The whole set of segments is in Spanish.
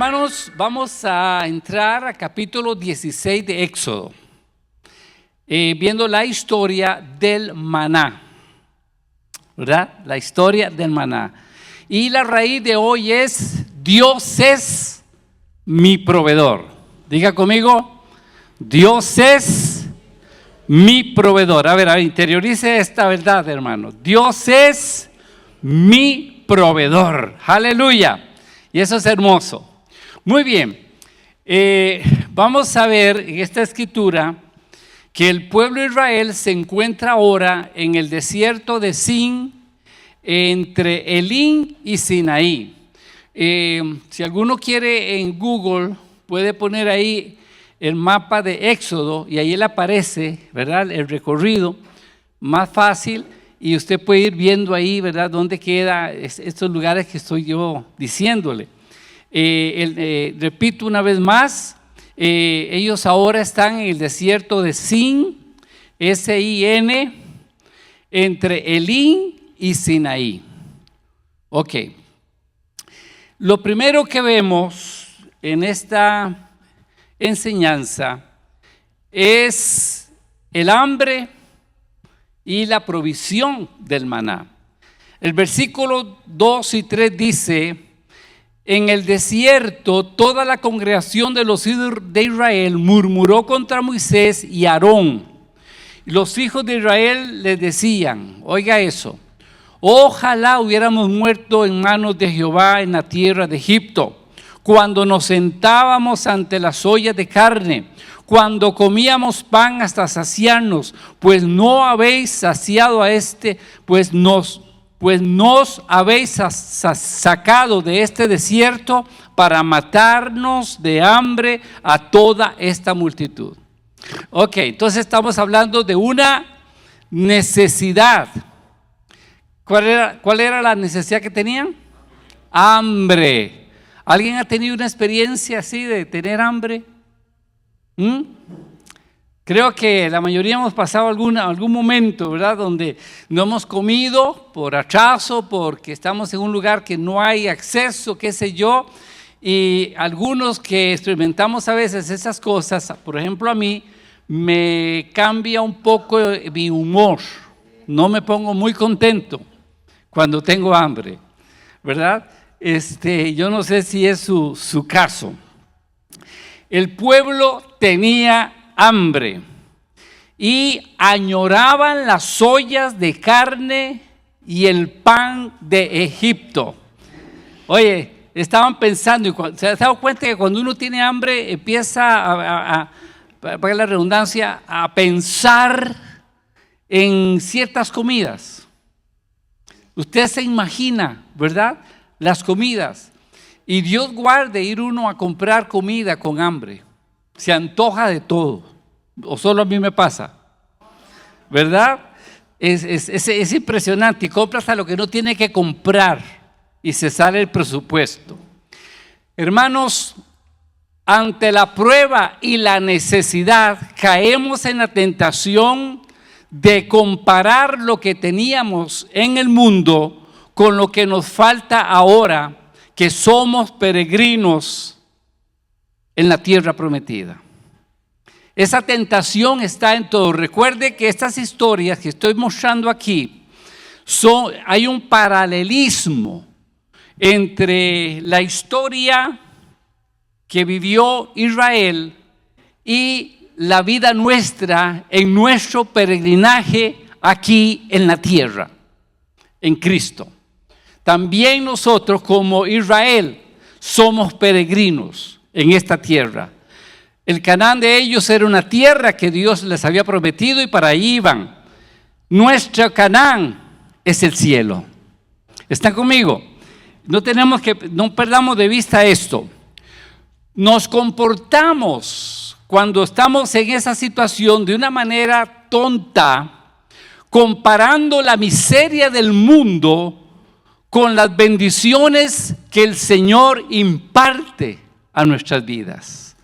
Hermanos, vamos a entrar a capítulo 16 de Éxodo, viendo la historia del maná, ¿verdad? La historia del maná. Y la raíz de hoy es: Dios es mi proveedor. Diga conmigo: Dios es mi proveedor. A ver, interiorice esta verdad, hermano. Dios es mi proveedor. Aleluya. Y eso es hermoso. Muy bien. Vamos a ver en esta escritura que el pueblo de Israel se encuentra ahora en el desierto de Sin, entre Elín y Sinaí. Si alguno quiere en Google, puede poner ahí el mapa de Éxodo y ahí le aparece, ¿verdad?, el recorrido más fácil, y usted puede ir viendo ahí, ¿verdad?, dónde quedan estos lugares que estoy yo diciéndole. Repito una vez más, ellos ahora están en el desierto de Sin, S-I-N, entre Elín y Sinaí. Ok. Lo primero que vemos en esta enseñanza es el hambre y la provisión del maná. El versículo 2 y 3 dice: en el desierto toda la congregación de los hijos de Israel murmuró contra Moisés y Aarón. Los hijos de Israel les decían, oiga eso: ojalá hubiéramos muerto en manos de Jehová en la tierra de Egipto, cuando nos sentábamos ante las ollas de carne, cuando comíamos pan hasta saciarnos, pues no habéis saciado a pues nos habéis sacado de este desierto para matarnos de hambre a toda esta multitud. Ok, entonces estamos hablando de una necesidad. ¿Cuál era la necesidad que tenían? Hambre. ¿Alguien ha tenido una experiencia así de tener hambre? Creo que la mayoría hemos pasado algún momento, ¿verdad?, donde no hemos comido por atraso, porque estamos en un lugar que no hay acceso, qué sé yo, y algunos que experimentamos a veces esas cosas, por ejemplo a mí, me cambia un poco mi humor, no me pongo muy contento cuando tengo hambre, ¿verdad? Yo no sé si es su caso. El pueblo tenía hambre y añoraban las ollas de carne y el pan de Egipto. Oye, estaban pensando, y se han dado cuenta que cuando uno tiene hambre empieza para la redundancia, a pensar en ciertas comidas. Usted se imagina, ¿verdad?, las comidas. Y Dios guarde ir uno a comprar comida con hambre. Se antoja de todo. ¿O solo a mí me pasa? ¿Verdad? Es impresionante. Y compra hasta lo que no tiene que comprar y se sale el presupuesto. Hermanos, ante la prueba y la necesidad, caemos en la tentación de comparar lo que teníamos en el mundo con lo que nos falta ahora, que somos peregrinos en la tierra prometida. Esa tentación está en todo. Recuerde que estas historias que estoy mostrando aquí, hay un paralelismo entre la historia que vivió Israel y la vida nuestra en nuestro peregrinaje aquí en la tierra, en Cristo. También nosotros, como Israel, somos peregrinos en esta tierra. El Canaán de ellos era una tierra que Dios les había prometido y para ahí iban. Nuestro Canaán es el cielo. ¿Están conmigo? No perdamos de vista esto. Nos comportamos cuando estamos en esa situación de una manera tonta, comparando la miseria del mundo con las bendiciones que el Señor imparte a nuestras vidas.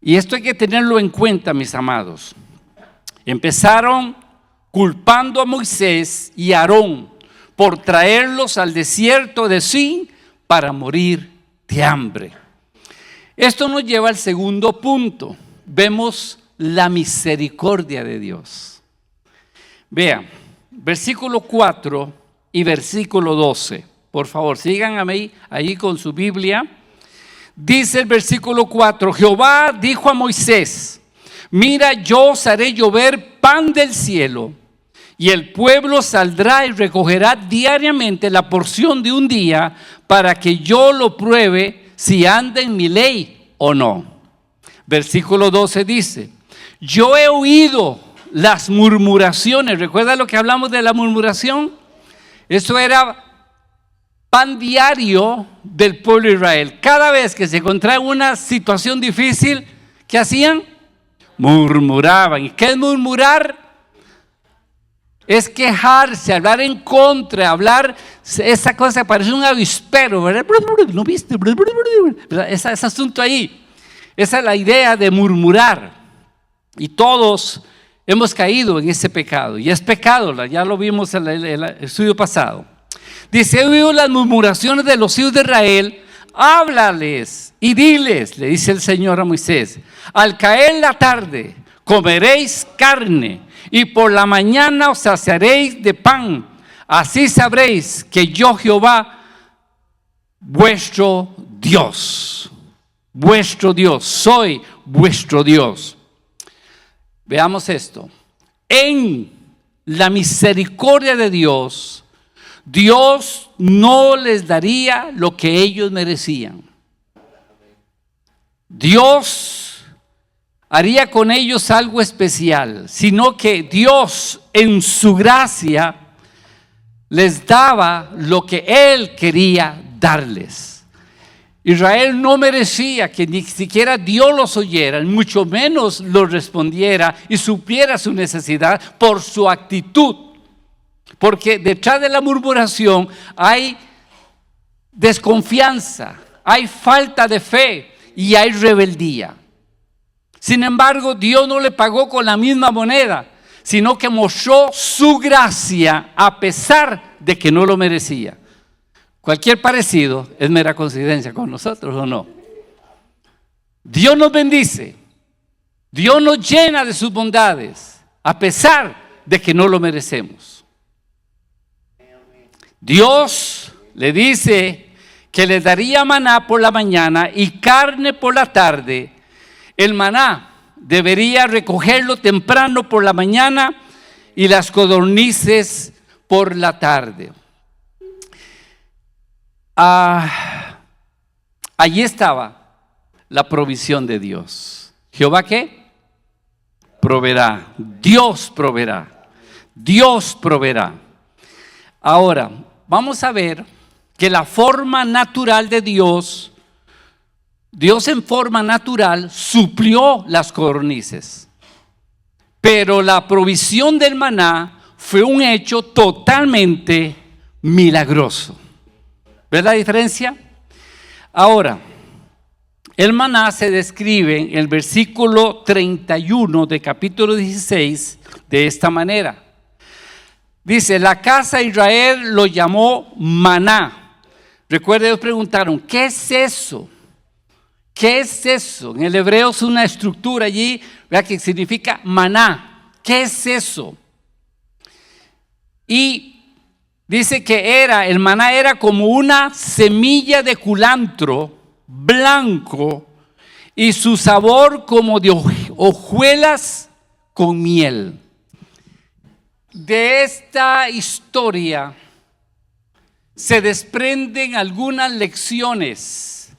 Y esto hay que tenerlo en cuenta, mis amados. Empezaron culpando a Moisés y a Aarón por traerlos al desierto de Sin para morir de hambre. Esto nos lleva al segundo punto. Vemos la misericordia de Dios. Vean, versículo 4 y versículo 12. Por favor, síganme ahí con su Biblia. Dice el versículo 4, Jehová dijo a Moisés, mira, yo os haré llover pan del cielo, y el pueblo saldrá y recogerá diariamente la porción de un día, para que yo lo pruebe si anda en mi ley o no. Versículo 12 dice, yo he oído las murmuraciones. ¿Recuerda lo que hablamos de la murmuración? Eso era pan diario del pueblo de Israel. Cada vez que se encontraba en una situación difícil, ¿qué hacían? Murmuraban. ¿Y qué es murmurar? Es quejarse, hablar en contra, hablar, esa cosa que parece un avispero, ¿verdad? ¿No viste? Ese asunto ahí. Esa es la idea de murmurar. Y todos hemos caído en ese pecado. Y es pecado, ya lo vimos en el estudio pasado. Dice, he oído las murmuraciones de los hijos de Israel, háblales y diles, le dice el Señor a Moisés, al caer la tarde comeréis carne y por la mañana os saciaréis de pan. Así sabréis que yo Jehová, vuestro Dios, soy vuestro Dios. Veamos esto. En la misericordia de Dios, Dios no les daría lo que ellos merecían. Dios haría con ellos algo especial, sino que Dios en su gracia les daba lo que Él quería darles. Israel no merecía que ni siquiera Dios los oyera, mucho menos los respondiera y supiera su necesidad por su actitud. Porque detrás de la murmuración hay desconfianza, hay falta de fe y hay rebeldía. Sin embargo, Dios no le pagó con la misma moneda, sino que mostró su gracia a pesar de que no lo merecía. Cualquier parecido es mera coincidencia con nosotros, ¿o no? Dios nos bendice, Dios nos llena de sus bondades, a pesar de que no lo merecemos. Dios le dice que le daría maná por la mañana y carne por la tarde. El maná debería recogerlo temprano por la mañana y las codornices por la tarde. Allí estaba la provisión de Dios. ¿Jehová qué? Proveerá. Dios proveerá. Dios proveerá. Ahora, vamos a ver que la forma natural de Dios en forma natural suplió las codornices. Pero la provisión del maná fue un hecho totalmente milagroso. ¿Ves la diferencia? Ahora, el maná se describe en el versículo 31 de capítulo 16 de esta manera. Dice, la casa de Israel lo llamó maná. Recuerden, ellos preguntaron, ¿qué es eso? ¿Qué es eso? En el hebreo es una estructura allí, ¿verdad?, que significa maná. ¿Qué es eso? Y dice que el maná era como una semilla de culantro blanco y su sabor como de hojuelas con miel. De esta historia se desprenden algunas lecciones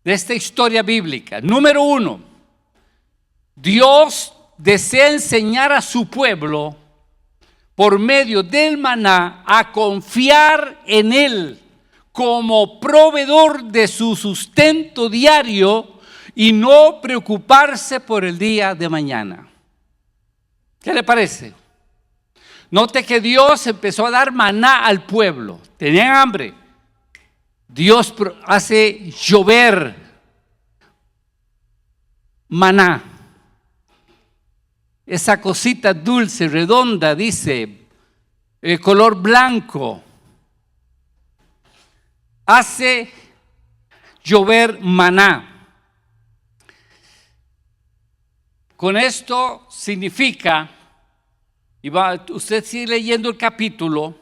de esta historia bíblica. Número 1, Dios desea enseñar a su pueblo por medio del maná a confiar en Él como proveedor de su sustento diario y no preocuparse por el día de mañana. ¿Qué le parece? Note que Dios empezó a dar maná al pueblo. Tenían hambre. Dios hace llover maná. Esa cosita dulce, redonda, dice, color blanco. Hace llover maná. Con esto significa, usted sigue leyendo el capítulo,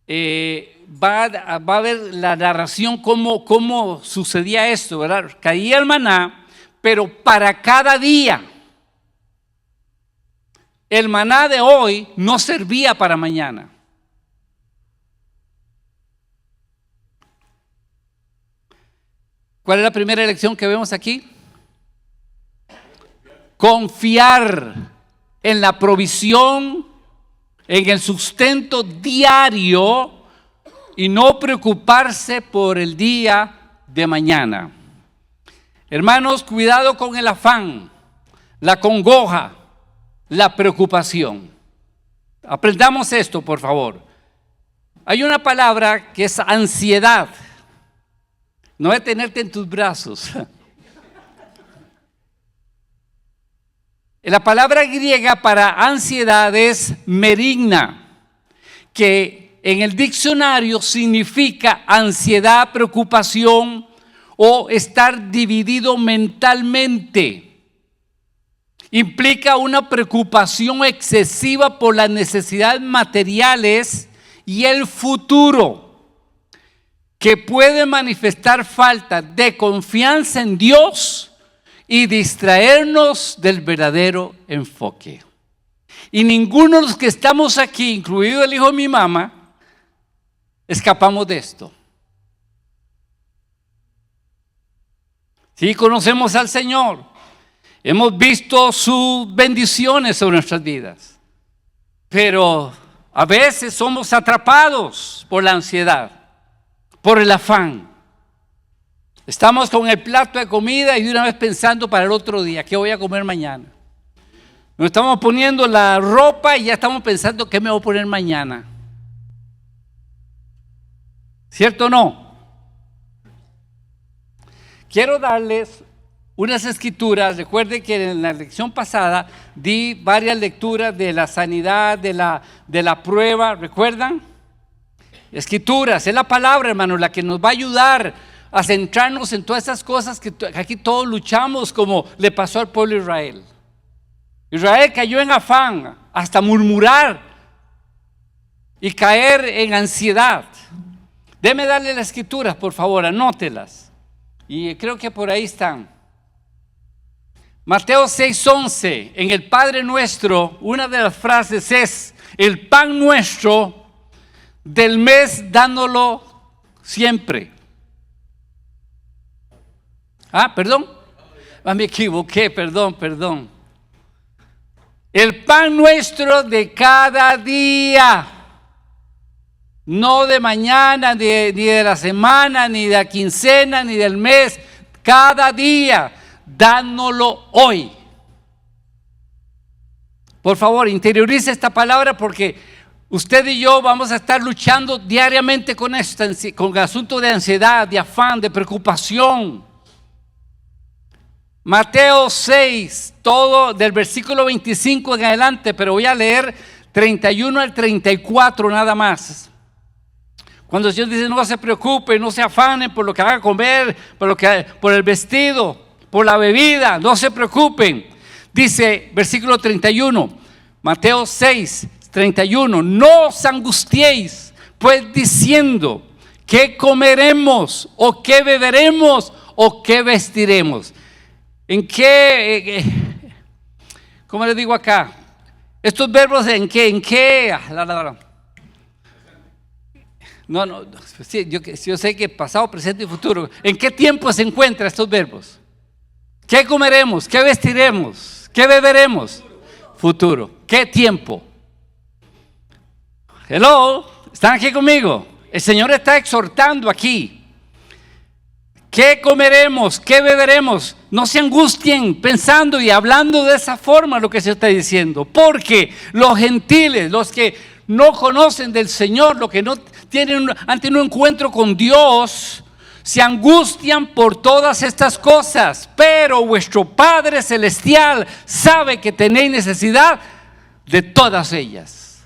va a ver la narración cómo sucedía esto, ¿verdad? Caía el maná, pero para cada día. El maná de hoy no servía para mañana. ¿Cuál es la primera lección que vemos aquí? Confiar en la provisión, en el sustento diario y no preocuparse por el día de mañana. Hermanos, cuidado con el afán, la congoja, la preocupación. Aprendamos esto, por favor. Hay una palabra que es ansiedad. No es tenerte en tus brazos. La palabra griega para ansiedad es merigna, que en el diccionario significa ansiedad, preocupación o estar dividido mentalmente. Implica una preocupación excesiva por las necesidades materiales y el futuro, que puede manifestar falta de confianza en Dios y distraernos del verdadero enfoque. Y ninguno de los que estamos aquí, incluido el hijo de mi mamá, escapamos de esto. Sí, conocemos al Señor. Hemos visto sus bendiciones sobre nuestras vidas. Pero a veces somos atrapados por la ansiedad, por el afán. Estamos con el plato de comida y de una vez pensando para el otro día, ¿qué voy a comer mañana? Nos estamos poniendo la ropa y ya estamos pensando qué me voy a poner mañana. ¿Cierto o no? Quiero darles unas escrituras. Recuerden que en la lección pasada di varias lecturas de la sanidad, de la prueba. ¿Recuerdan? Escrituras, es la palabra, hermano, la que nos va a ayudar a centrarnos en todas esas cosas que aquí todos luchamos, como le pasó al pueblo de Israel. Israel cayó en afán, hasta murmurar y caer en ansiedad. Déme darle las escrituras, por favor, anótelas. Y creo que por ahí están. Mateo 6:11, en el Padre Nuestro, una de las frases es: el pan nuestro del mes, dándolo siempre. Perdón. Me equivoqué, perdón. El pan nuestro de cada día. No de mañana, ni de la semana, ni de la quincena, ni del mes. Cada día, dándolo hoy. Por favor, interiorice esta palabra, porque usted y yo vamos a estar luchando diariamente con esto, con el asunto de ansiedad, de afán, de preocupación. Mateo 6, todo del versículo 25 en adelante, pero voy a leer 31 al 34 nada más. Cuando el Señor dice: no se preocupen, no se afanen por lo que van a comer, por el vestido, por la bebida, no se preocupen. Dice versículo 31, Mateo 6, 31, no os angustiéis, pues diciendo: ¿qué comeremos? ¿O qué beberemos? ¿O qué vestiremos? ¿En qué? ¿Cómo les digo acá? Estos verbos, ¿en qué? No, sí, yo sé que pasado, presente y futuro. ¿En qué tiempo se encuentran estos verbos? ¿Qué comeremos? ¿Qué vestiremos? ¿Qué beberemos? Futuro. ¿Qué tiempo? Hello, ¿están aquí conmigo? El Señor está exhortando aquí. ¿Qué comeremos? ¿Qué beberemos? No se angustien pensando y hablando de esa forma lo que se está diciendo, porque los gentiles, los que no conocen del Señor, los que no han tenido un encuentro con Dios, se angustian por todas estas cosas, pero vuestro Padre Celestial sabe que tenéis necesidad de todas ellas.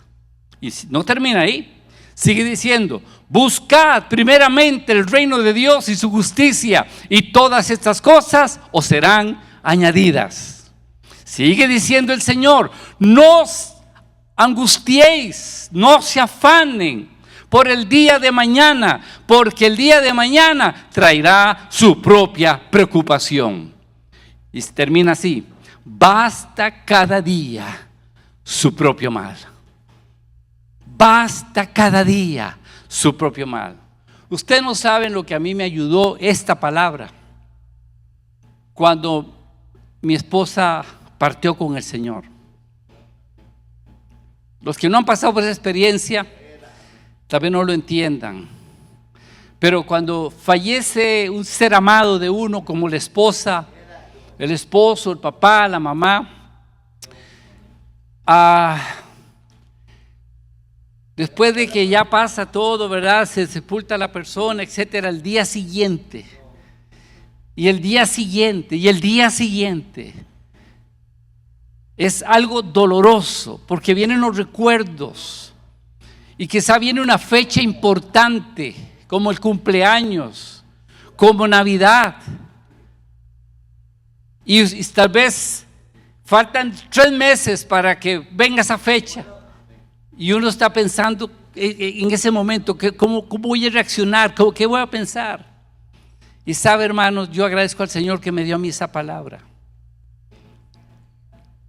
Y no termina ahí, Sigue diciendo, buscad primeramente el reino de Dios y su justicia, y todas estas cosas os serán añadidas. Sigue diciendo el Señor, no os angustiéis, no se afanen por el día de mañana, porque el día de mañana traerá su propia preocupación. Y termina así, basta cada día su propio mal. Basta cada día su propio mal. Ustedes no saben lo que a mí me ayudó esta palabra cuando mi esposa partió con el Señor. Los que no han pasado por esa experiencia tal vez no lo entiendan, pero cuando fallece un ser amado de uno, como la esposa, el esposo, el papá, la mamá, después de que ya pasa todo, ¿verdad? Se sepulta la persona, etcétera, el día siguiente, y el día siguiente, y el día siguiente, es algo doloroso, porque vienen los recuerdos, y quizá viene una fecha importante, como el cumpleaños, como Navidad, y tal vez faltan 3 meses para que venga esa fecha. Y uno está pensando en ese momento, ¿cómo voy a reaccionar? ¿Qué voy a pensar? Y sabe, hermanos, yo agradezco al Señor que me dio a mí esa palabra.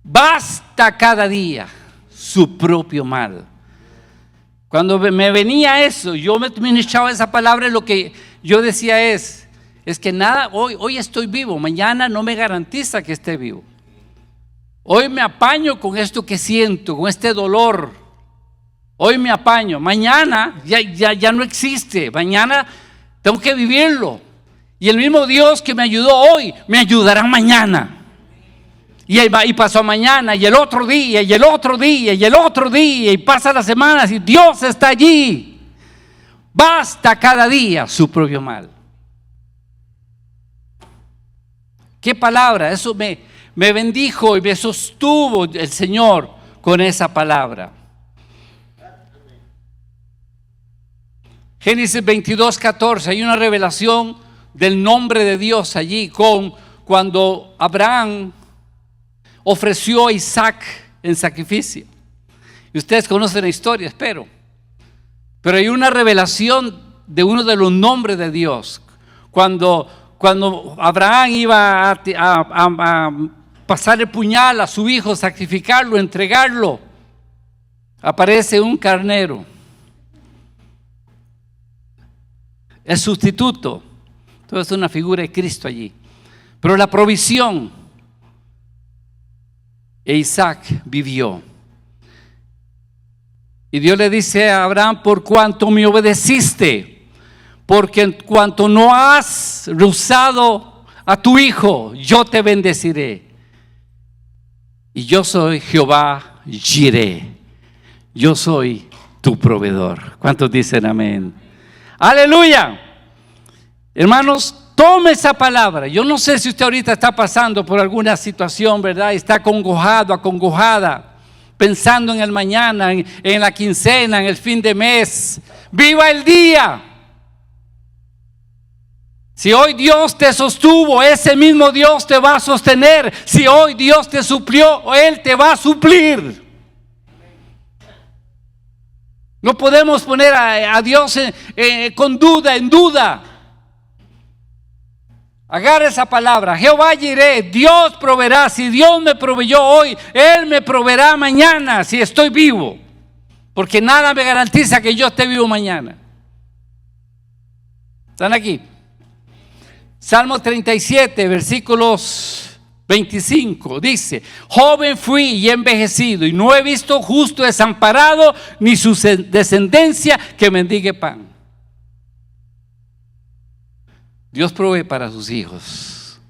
Basta cada día su propio mal. Cuando me venía eso, yo me ministraba esa palabra, lo que yo decía es que nada, hoy estoy vivo, mañana no me garantiza que esté vivo. Hoy me apaño con esto que siento, con este dolor. Hoy me apaño, mañana ya no existe, mañana tengo que vivirlo. Y el mismo Dios que me ayudó hoy, me ayudará mañana. Y pasó mañana, y el otro día, y el otro día, y el otro día, y pasa las semanas, y Dios está allí. Basta cada día su propio mal. ¿Qué palabra? Eso me bendijo y me sostuvo el Señor con esa palabra. Génesis 22:14, hay una revelación del nombre de Dios allí, cuando Abraham ofreció a Isaac en sacrificio. Y ustedes conocen la historia, espero. Pero hay una revelación de uno de los nombres de Dios. Cuando Abraham iba a pasar el puñal a su hijo, sacrificarlo, entregarlo, aparece un carnero. El sustituto. Entonces es una figura de Cristo allí. Pero la provisión, e Isaac vivió. Y Dios le dice a Abraham, por cuanto me obedeciste, porque en cuanto no has rehusado a tu hijo, yo te bendeciré. Y yo soy Jehová Jireh, yo soy tu proveedor. ¿Cuántos dicen amén? Aleluya. Hermanos, tome esa palabra. Yo no sé si usted ahorita está pasando por alguna situación, ¿verdad? Está acongojado, acongojada, pensando en el mañana, en la quincena, en el fin de mes. ¡Viva el día! Si hoy Dios te sostuvo, ese mismo Dios te va a sostener. Si hoy Dios te suplió, Él te va a suplir. No podemos poner a Dios con duda, en duda. Agarra esa palabra, Jehová Jireh, Dios proveerá. Si Dios me proveyó hoy, Él me proveerá mañana si estoy vivo. Porque nada me garantiza que yo esté vivo mañana. ¿Están aquí? Salmo 37, versículos 25, dice: joven fui y envejecido, y no he visto justo desamparado, ni su descendencia que mendigue pan. Dios provee para sus hijos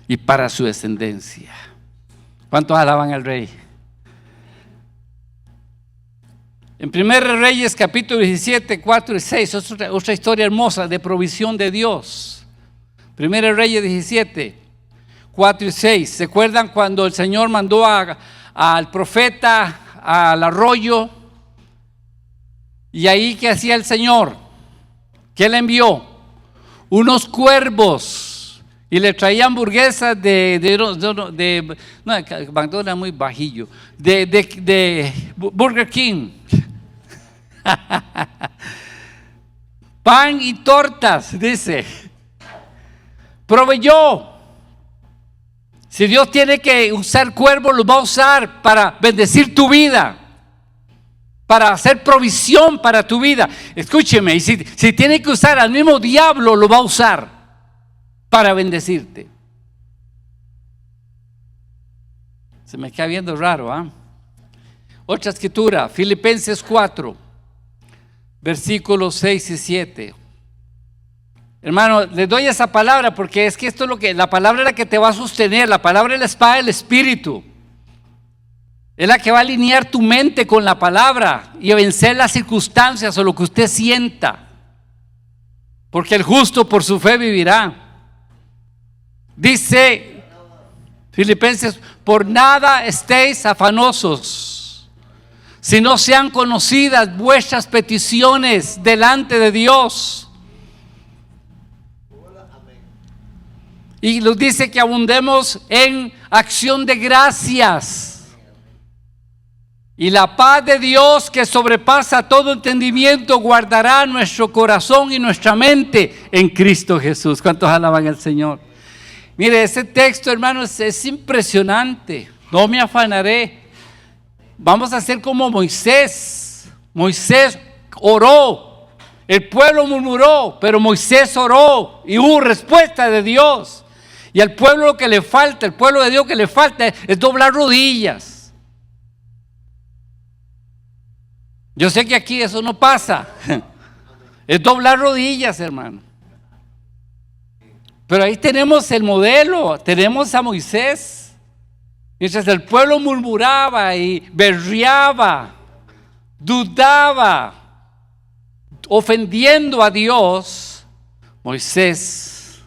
y para su descendencia. ¿Cuántos alaban al Rey? En 1 Reyes capítulo 17, 4 y 6, otra historia hermosa de provisión de Dios. 1 Reyes 17, 4 y 6. ¿Se acuerdan cuando el Señor mandó al profeta al arroyo Y ahí, ¿qué hacía el Señor? ¿Qué le envió? Unos cuervos. Y le traía hamburguesas no, McDonald's muy bajillo. De Burger King. Pan y tortas, dice. Proveyó. Si Dios tiene que usar cuervos, los va a usar para bendecir tu vida, para hacer provisión para tu vida. Escúcheme, y si tiene que usar al mismo diablo, lo va a usar para bendecirte. Se me queda viendo raro, ¿ah? Otra escritura, Filipenses 4, versículos 6 y 7. Hermano, les doy esa palabra porque es que esto es lo que, la palabra es la que te va a sostener, la palabra es la espada del Espíritu. Es la que va a alinear tu mente con la palabra y a vencer las circunstancias o lo que usted sienta. Porque el justo por su fe vivirá. Dice Filipenses, por nada estéis afanosos, si no sean conocidas vuestras peticiones delante de Dios. Y nos dice que abundemos en acción de gracias. Y la paz de Dios que sobrepasa todo entendimiento guardará nuestro corazón y nuestra mente en Cristo Jesús. ¿Cuántos alaban al Señor? Mire, ese texto, hermanos, es impresionante. No me afanaré. Vamos a ser como Moisés. Moisés oró. El pueblo murmuró, pero Moisés oró y hubo respuesta de Dios. Y al pueblo lo que le falta, el pueblo de Dios que le falta es doblar rodillas. Yo sé que aquí eso no pasa. Es doblar rodillas, hermano. Pero ahí tenemos el modelo, tenemos a Moisés. Mientras el pueblo murmuraba y berreaba, dudaba, ofendiendo a Dios, Moisés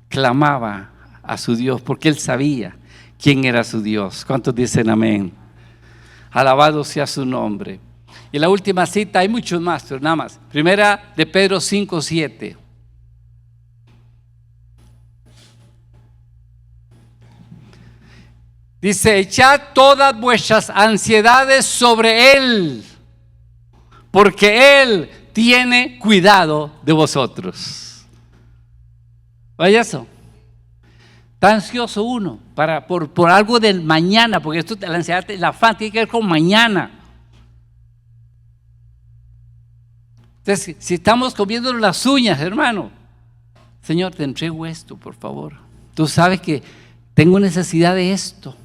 clamaba a su Dios porque él sabía quién era su Dios. ¿Cuántos dicen amén? Alabado sea su nombre. Y la última cita, hay muchos más, pero nada más. Primera de Pedro 5:7. Dice, echad todas vuestras ansiedades sobre Él, porque Él tiene cuidado de vosotros. Vaya eso. Está ansioso uno por algo del mañana, porque esto, la ansiedad, la afán tiene que ver con mañana. Entonces, si estamos comiendo las uñas, hermano, Señor, te entrego esto, por favor. Tú sabes que tengo necesidad de esto.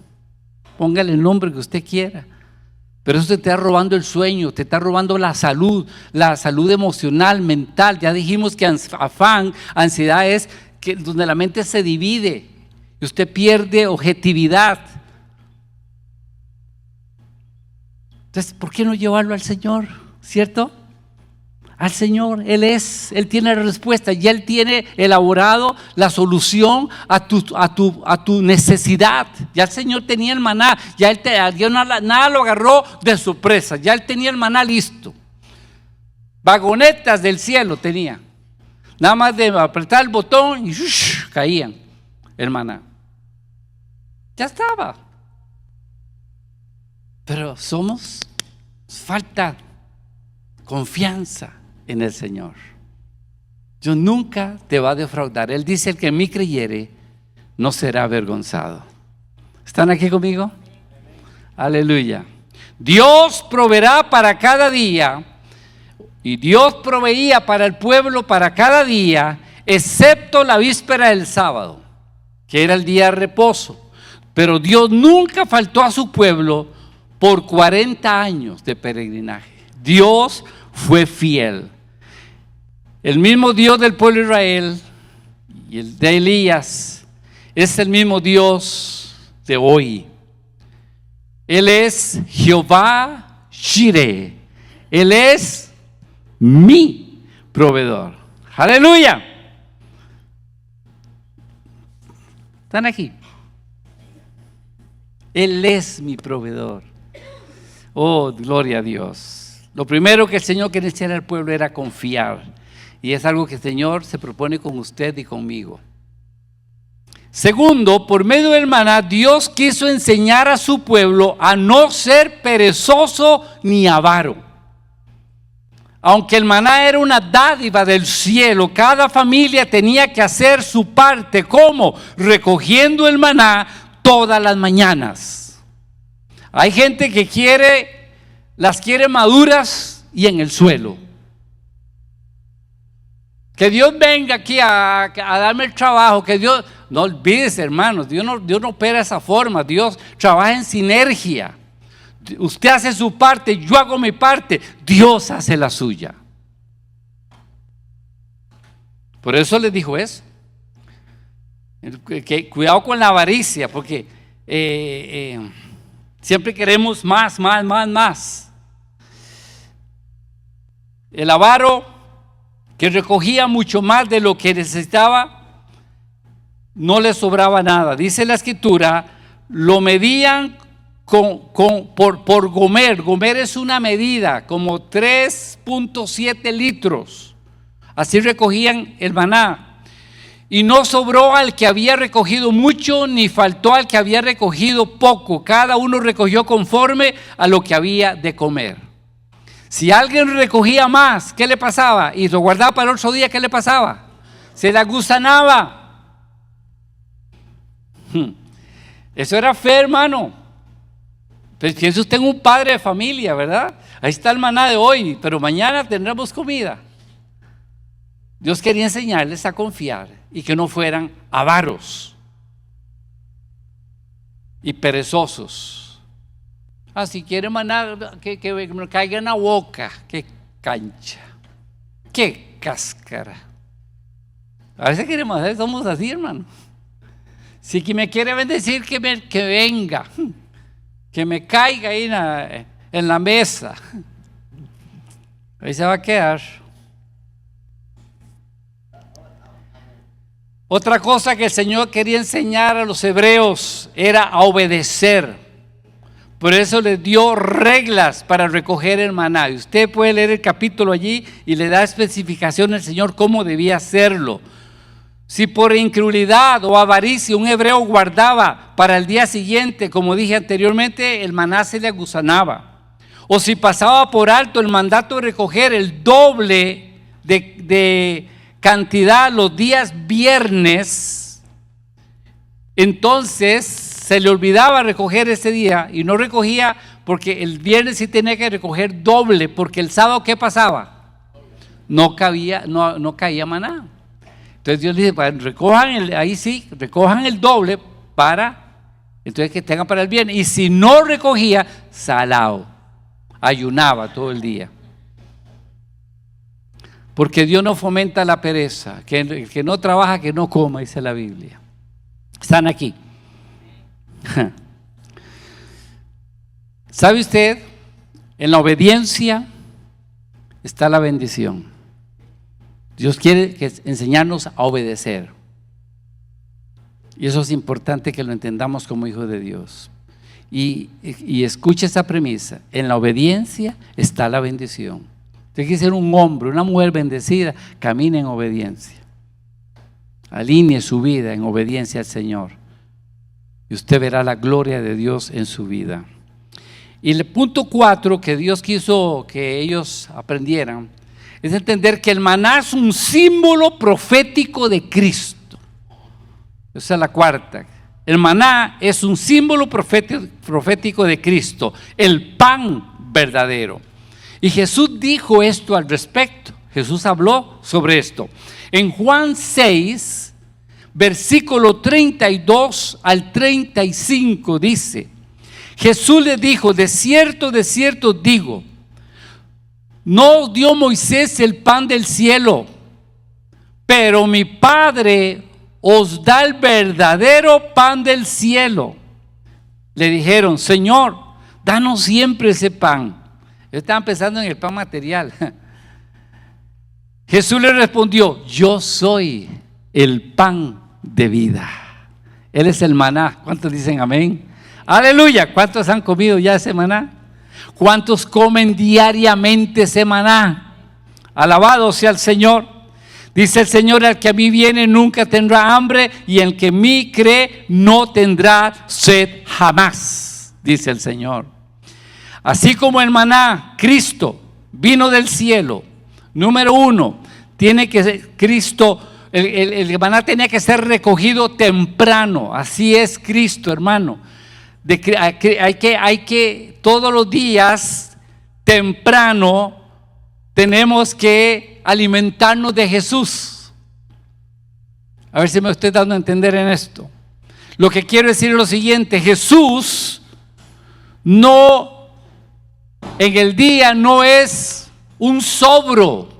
Póngale el nombre que usted quiera. Pero eso te está robando el sueño, te está robando la salud emocional, mental. Ya dijimos que afán, ansiedad es que donde la mente se divide y usted pierde objetividad. Entonces, ¿por qué no llevarlo al Señor? ¿Cierto? Al Señor, Él tiene la respuesta, ya Él tiene elaborado la solución a tu necesidad. Ya el Señor tenía el maná, nada lo agarró de sorpresa, ya Él tenía el maná listo. Vagonetas del cielo tenía, nada más de apretar el botón y caían el maná. Ya estaba. Pero falta confianza en el Señor. Yo nunca te va a defraudar. Él dice, el que en mí creyere no será avergonzado. ¿Están aquí conmigo? Aleluya. Dios proveerá para cada día, y Dios proveía para el pueblo para cada día, excepto la víspera del sábado, que era el día de reposo. Pero Dios nunca faltó a su pueblo por 40 años de peregrinaje. Dios fue fiel. El mismo Dios del pueblo de Israel y el de Elías es el mismo Dios de hoy. Él es Jehová Jireh. Él es mi proveedor. Aleluya. ¿Están aquí? Él es mi proveedor. Oh, gloria a Dios. Lo primero que el Señor quería enseñar al pueblo era confiar. Y es algo que el Señor se propone con usted y conmigo. Segundo, por medio del maná, Dios quiso enseñar a su pueblo a no ser perezoso ni avaro. Aunque el maná era una dádiva del cielo, cada familia tenía que hacer su parte. ¿Cómo? Recogiendo el maná todas las mañanas. Hay gente que las quiere maduras y en el suelo. Que Dios venga aquí a darme el trabajo, que Dios, no olvides, hermanos, Dios no opera de esa forma. Dios trabaja en sinergia. Usted hace su parte, yo hago mi parte, Dios hace la suya. Por eso les dijo eso. Cuidado con la avaricia, porque siempre queremos más. El avaro, que recogía mucho más de lo que necesitaba, no le sobraba nada. Dice la escritura, lo medían por gomer. Gomer es una medida, como 3.7 litros. Así recogían el maná. Y no sobró al que había recogido mucho, ni faltó al que había recogido poco. Cada uno recogió conforme a lo que había de comer. Si alguien recogía más, ¿qué le pasaba? Y lo guardaba para el otro día, ¿qué le pasaba? Se le agusanaba. Eso era fe, hermano. Pero piensa usted en un padre de familia, ¿verdad? Ahí está el maná de hoy, pero mañana tendremos comida. Dios quería enseñarles a confiar y que no fueran avaros y perezosos. Si quiere maná, que me caiga en la boca. Qué cancha, qué cáscara. A veces queremos, somos así, hermano. Si que me quiere bendecir, que venga. Que me caiga ahí en la mesa. Ahí se va a quedar. Otra cosa que el Señor quería enseñar a los hebreos era a obedecer. Por eso les dio reglas para recoger el maná. Y usted puede leer el capítulo allí y le da especificación al Señor cómo debía hacerlo. Si por incredulidad o avaricia un hebreo guardaba para el día siguiente, como dije anteriormente, el maná se le agusanaba. O si pasaba por alto el mandato de recoger el doble de cantidad los días viernes, entonces se le olvidaba recoger ese día y no recogía, porque el viernes sí tenía que recoger doble, porque el sábado ¿qué pasaba? No caía maná. Entonces Dios dice, recojan el doble entonces que tengan para el bien. Y si no recogía, salado, ayunaba todo el día. Porque Dios no fomenta la pereza, que el que no trabaja, que no coma, dice la Biblia. Están aquí. ¿Sabe usted? En la obediencia está la bendición. Dios quiere enseñarnos a obedecer. Y eso es importante que lo entendamos como hijos de Dios. Y escuche esa premisa. En la obediencia está la bendición. Usted quiere ser un hombre, una mujer bendecida, camine en obediencia. Alinee su vida en obediencia al Señor. Y usted verá la gloria de Dios en su vida. Y el punto 4 que Dios quiso que ellos aprendieran es entender que el maná es un símbolo profético de Cristo. Esa es la cuarta. El maná es un símbolo profético de Cristo, el pan verdadero. Y Jesús dijo esto al respecto. Jesús habló sobre esto. En Juan 6, versículo 32 al 35 dice: Jesús le dijo, de cierto digo, no os dio Moisés el pan del cielo, pero mi Padre os da el verdadero pan del cielo. Le dijeron, Señor, danos siempre ese pan. Ellos estaban pensando en el pan material. Jesús le respondió, yo soy el pan de vida. Él es el maná. ¿Cuántos dicen amén? Aleluya. ¿Cuántos han comido ya ese maná? ¿Cuántos comen diariamente ese maná? Alabado sea el Señor. Dice el Señor: al que a mí viene nunca tendrá hambre, y el que en mí cree no tendrá sed jamás, dice el Señor. Así como el maná, Cristo, vino del cielo. Número uno, tiene que ser Cristo, el maná tenía que ser recogido temprano. Así es Cristo, hermano. Hay que todos los días temprano tenemos que alimentarnos de Jesús. A ver si me estoy dando a entender en esto. Lo que quiero decir es lo siguiente: Jesús no, en el día no es un sobro.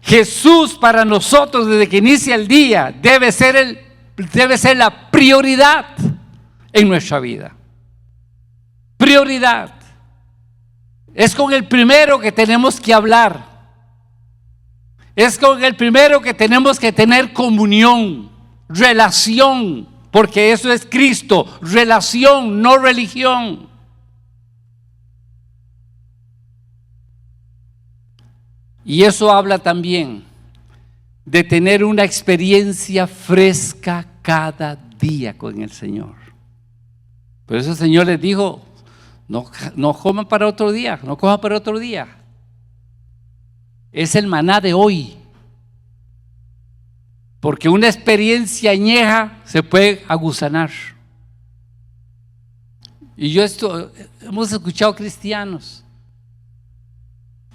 Jesús para nosotros, desde que inicia el día, debe ser la prioridad en nuestra vida. Prioridad. Es con el primero que tenemos que hablar. Es con el primero que tenemos que tener comunión, relación, porque eso es Cristo, relación, no religión. Y eso habla también de tener una experiencia fresca cada día con el Señor. Por eso el Señor les dijo: no coman para otro día, no coman para otro día. Es el maná de hoy. Porque una experiencia añeja se puede aguzanar. Y hemos escuchado cristianos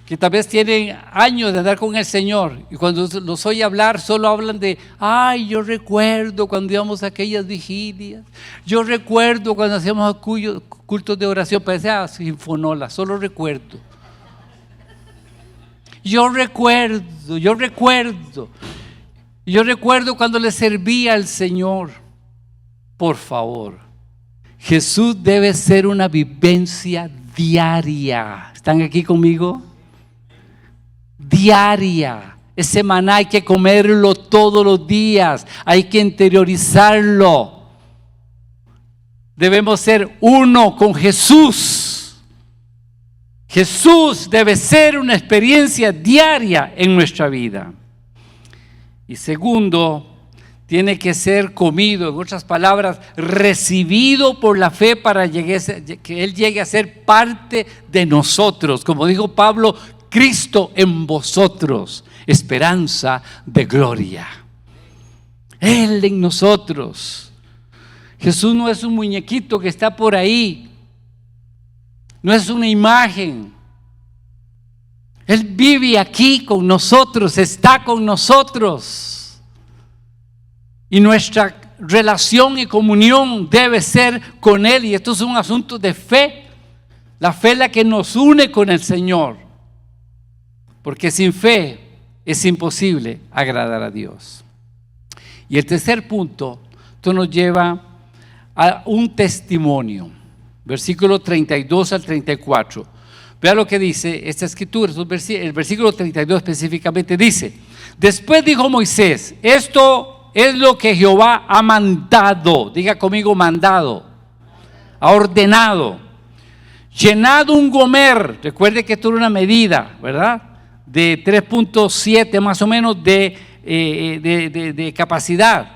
que tal vez tienen años de andar con el Señor, y cuando los oye hablar, solo hablan de: ay, yo recuerdo cuando íbamos a aquellas vigilias, yo recuerdo cuando hacíamos cultos de oración, parecía sinfonola, solo recuerdo. Yo recuerdo cuando le servía al Señor. Por favor, Jesús debe ser una vivencia diaria. ¿Están aquí conmigo? Diaria. Ese maná hay que comerlo todos los días, hay que interiorizarlo. Debemos ser uno con Jesús. Jesús debe ser una experiencia diaria en nuestra vida. Y segundo, tiene que ser comido, en otras palabras, recibido por la fe para que Él llegue a ser parte de nosotros. Como dijo Pablo: Cristo en vosotros, esperanza de gloria. Él en nosotros. Jesús no es un muñequito que está por ahí, no es una imagen. Él vive aquí con nosotros, está con nosotros. Y nuestra relación y comunión debe ser con Él. Y esto es un asunto de fe. La fe es la que nos une con el Señor. Porque sin fe es imposible agradar a Dios. Y el tercer punto, esto nos lleva a un testimonio. Versículo 32 al 34. Vea lo que dice esta escritura. El versículo 32 específicamente dice: después dijo Moisés: esto es lo que Jehová ha mandado. Diga conmigo: mandado. Ha ordenado. Llenad un gomer. Recuerde que esto era una medida, ¿verdad? De 3.7 más o menos de capacidad.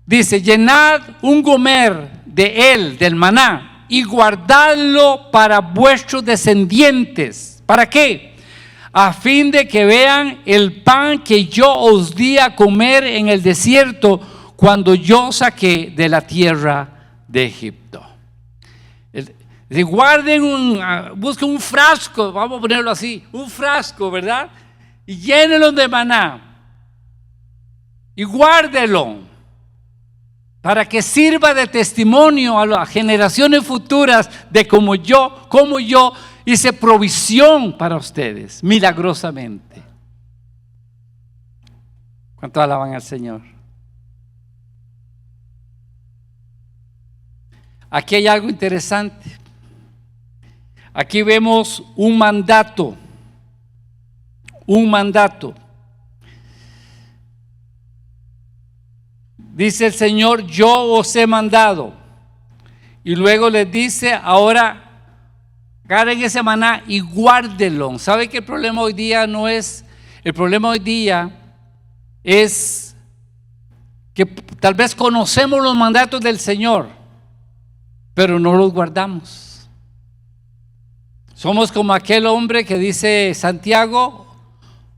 Dice: llenad un gomer de él, del maná, y guardadlo para vuestros descendientes. ¿Para qué? A fin de que vean el pan que yo os di a comer en el desierto cuando yo saqué de la tierra de Egipto. Busquen un frasco, vamos a ponerlo así, un frasco, ¿verdad? Y llénenlo de maná y guárdelo para que sirva de testimonio a las generaciones futuras de cómo yo hice provisión para ustedes, milagrosamente. ¿Cuánto alaban al Señor? Aquí hay algo interesante. Aquí vemos un mandato. Un mandato. Dice el Señor: yo os he mandado. Y luego les dice, ahora agarren ese maná y guárdenlo. ¿Sabe que el problema hoy día no es? El problema hoy día es que tal vez conocemos los mandatos del Señor, pero no los guardamos. Somos como aquel hombre que dice Santiago,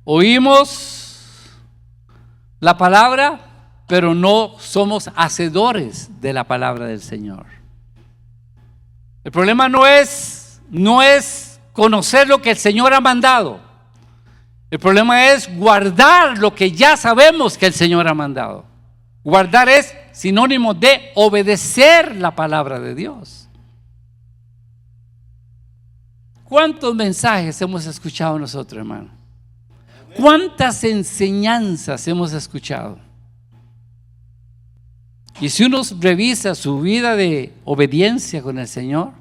oímos la palabra, pero no somos hacedores de la palabra del Señor. El problema no es conocer lo que el Señor ha mandado. El problema es guardar lo que ya sabemos que el Señor ha mandado. Guardar es sinónimo de obedecer la palabra de Dios. ¿Cuántos mensajes hemos escuchado nosotros, hermano? ¿Cuántas enseñanzas hemos escuchado? Y si uno revisa su vida de obediencia con el Señor,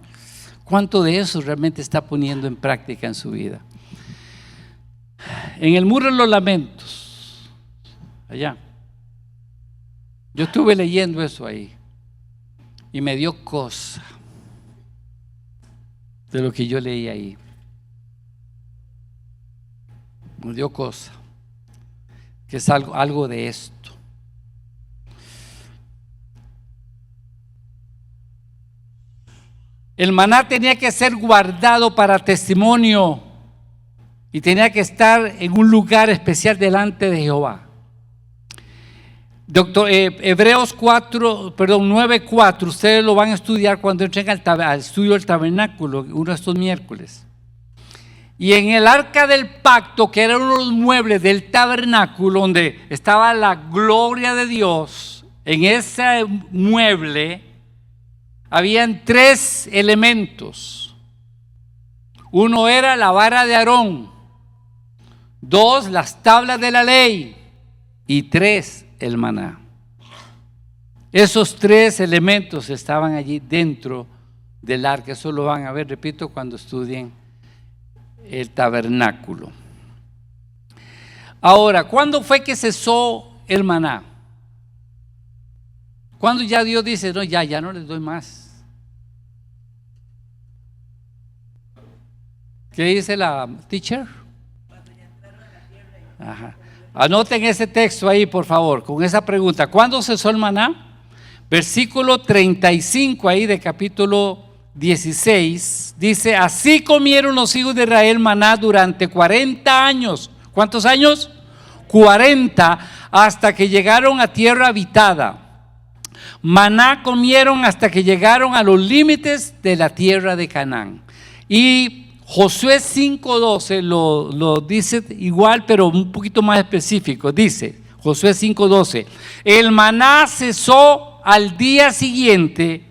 ¿cuánto de eso realmente está poniendo en práctica en su vida? En el Muro de los Lamentos, allá, yo estuve leyendo eso ahí y me dio cosa de lo que yo leí ahí. Me dio cosa, que es algo de esto. El maná tenía que ser guardado para testimonio y tenía que estar en un lugar especial delante de Jehová. Hebreos 9:4, ustedes lo van a estudiar cuando entren al estudio del tabernáculo, uno de estos miércoles. Y en el arca del pacto, que era uno de los muebles del tabernáculo, donde estaba la gloria de Dios, en ese mueble habían 3 elementos. Uno era la vara de Aarón, 2 las tablas de la ley y 3 el maná. Esos 3 elementos estaban allí dentro del arca. Eso lo van a ver, repito, cuando estudien el tabernáculo. Ahora, ¿cuándo fue que cesó el maná? Cuando ya Dios dice, no, ya no les doy más. ¿Qué dice la teacher? Ajá. Anoten ese texto ahí, por favor, con esa pregunta. ¿Cuándo cesó el maná? Versículo 35 ahí de capítulo 16, dice, así comieron los hijos de Israel maná durante 40 años. ¿Cuántos años? 40, hasta que llegaron a tierra habitada. Maná comieron hasta que llegaron a los límites de la tierra de Canaán. Y Josué 5:12 lo dice igual, pero un poquito más específico. Dice Josué 5:12, el maná cesó al día siguiente,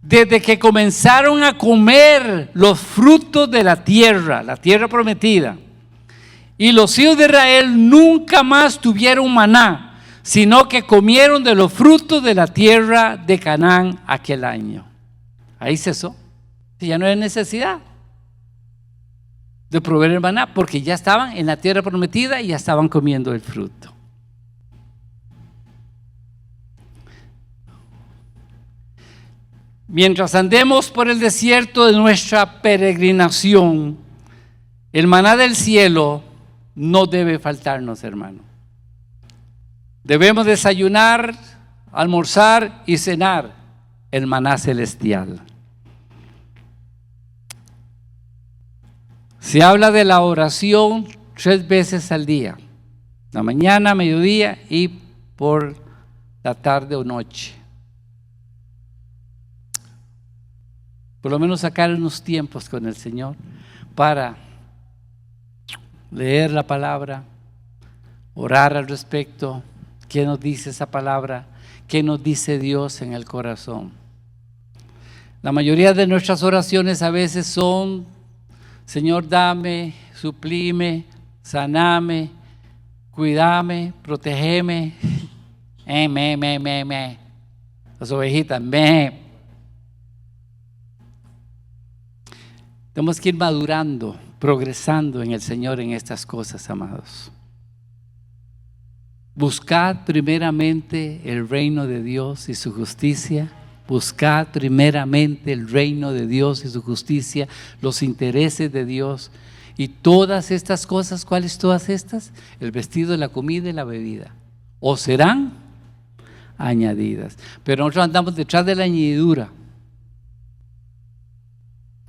desde que comenzaron a comer los frutos de la tierra prometida. Y los hijos de Israel nunca más tuvieron maná, sino que comieron de los frutos de la tierra de Canaán aquel año. Ahí cesó. Ya no hay necesidad de proveer el maná, porque ya estaban en la tierra prometida y ya estaban comiendo el fruto. Mientras andemos por el desierto de nuestra peregrinación, el maná del cielo no debe faltarnos, hermano. Debemos desayunar, almorzar y cenar el maná celestial. Se habla de la oración 3 veces al día, la mañana, mediodía y por la tarde o noche. Por lo menos sacar unos tiempos con el Señor para leer la palabra, orar al respecto. ¿Qué nos dice esa palabra? ¿Qué nos dice Dios en el corazón? La mayoría de nuestras oraciones a veces son: Señor, dame, suplime, saname, cuídame, protégeme. Las ovejitas, Tenemos que ir madurando, progresando en el Señor en estas cosas, amados. Buscad primeramente el reino de Dios y su justicia, Buscad primeramente el reino de Dios y su justicia, los intereses de Dios. Y todas estas cosas, ¿cuáles todas estas? El vestido, la comida y la bebida. O serán añadidas. Pero nosotros andamos detrás de la añadidura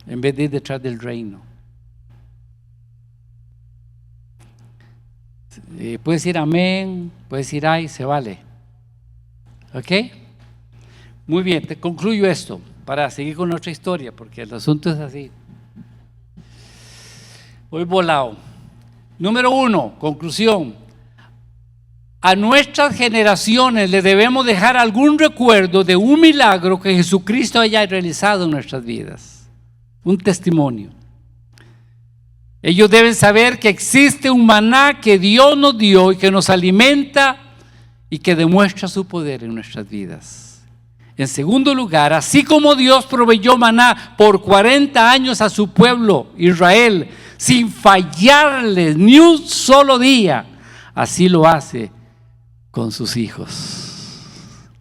en vez de ir detrás del reino. Puedes decir amén, puedes decir ay, se vale. ¿Ok? Muy bien, te concluyo esto para seguir con nuestra historia, porque el asunto es así. Voy volado. Número 1, conclusión. A nuestras generaciones le debemos dejar algún recuerdo de un milagro que Jesucristo haya realizado en nuestras vidas. Un testimonio. Ellos deben saber que existe un maná que Dios nos dio y que nos alimenta y que demuestra su poder en nuestras vidas. En segundo lugar, así como Dios proveyó maná por 40 años a su pueblo Israel, sin fallarles ni un solo día, así lo hace con sus hijos.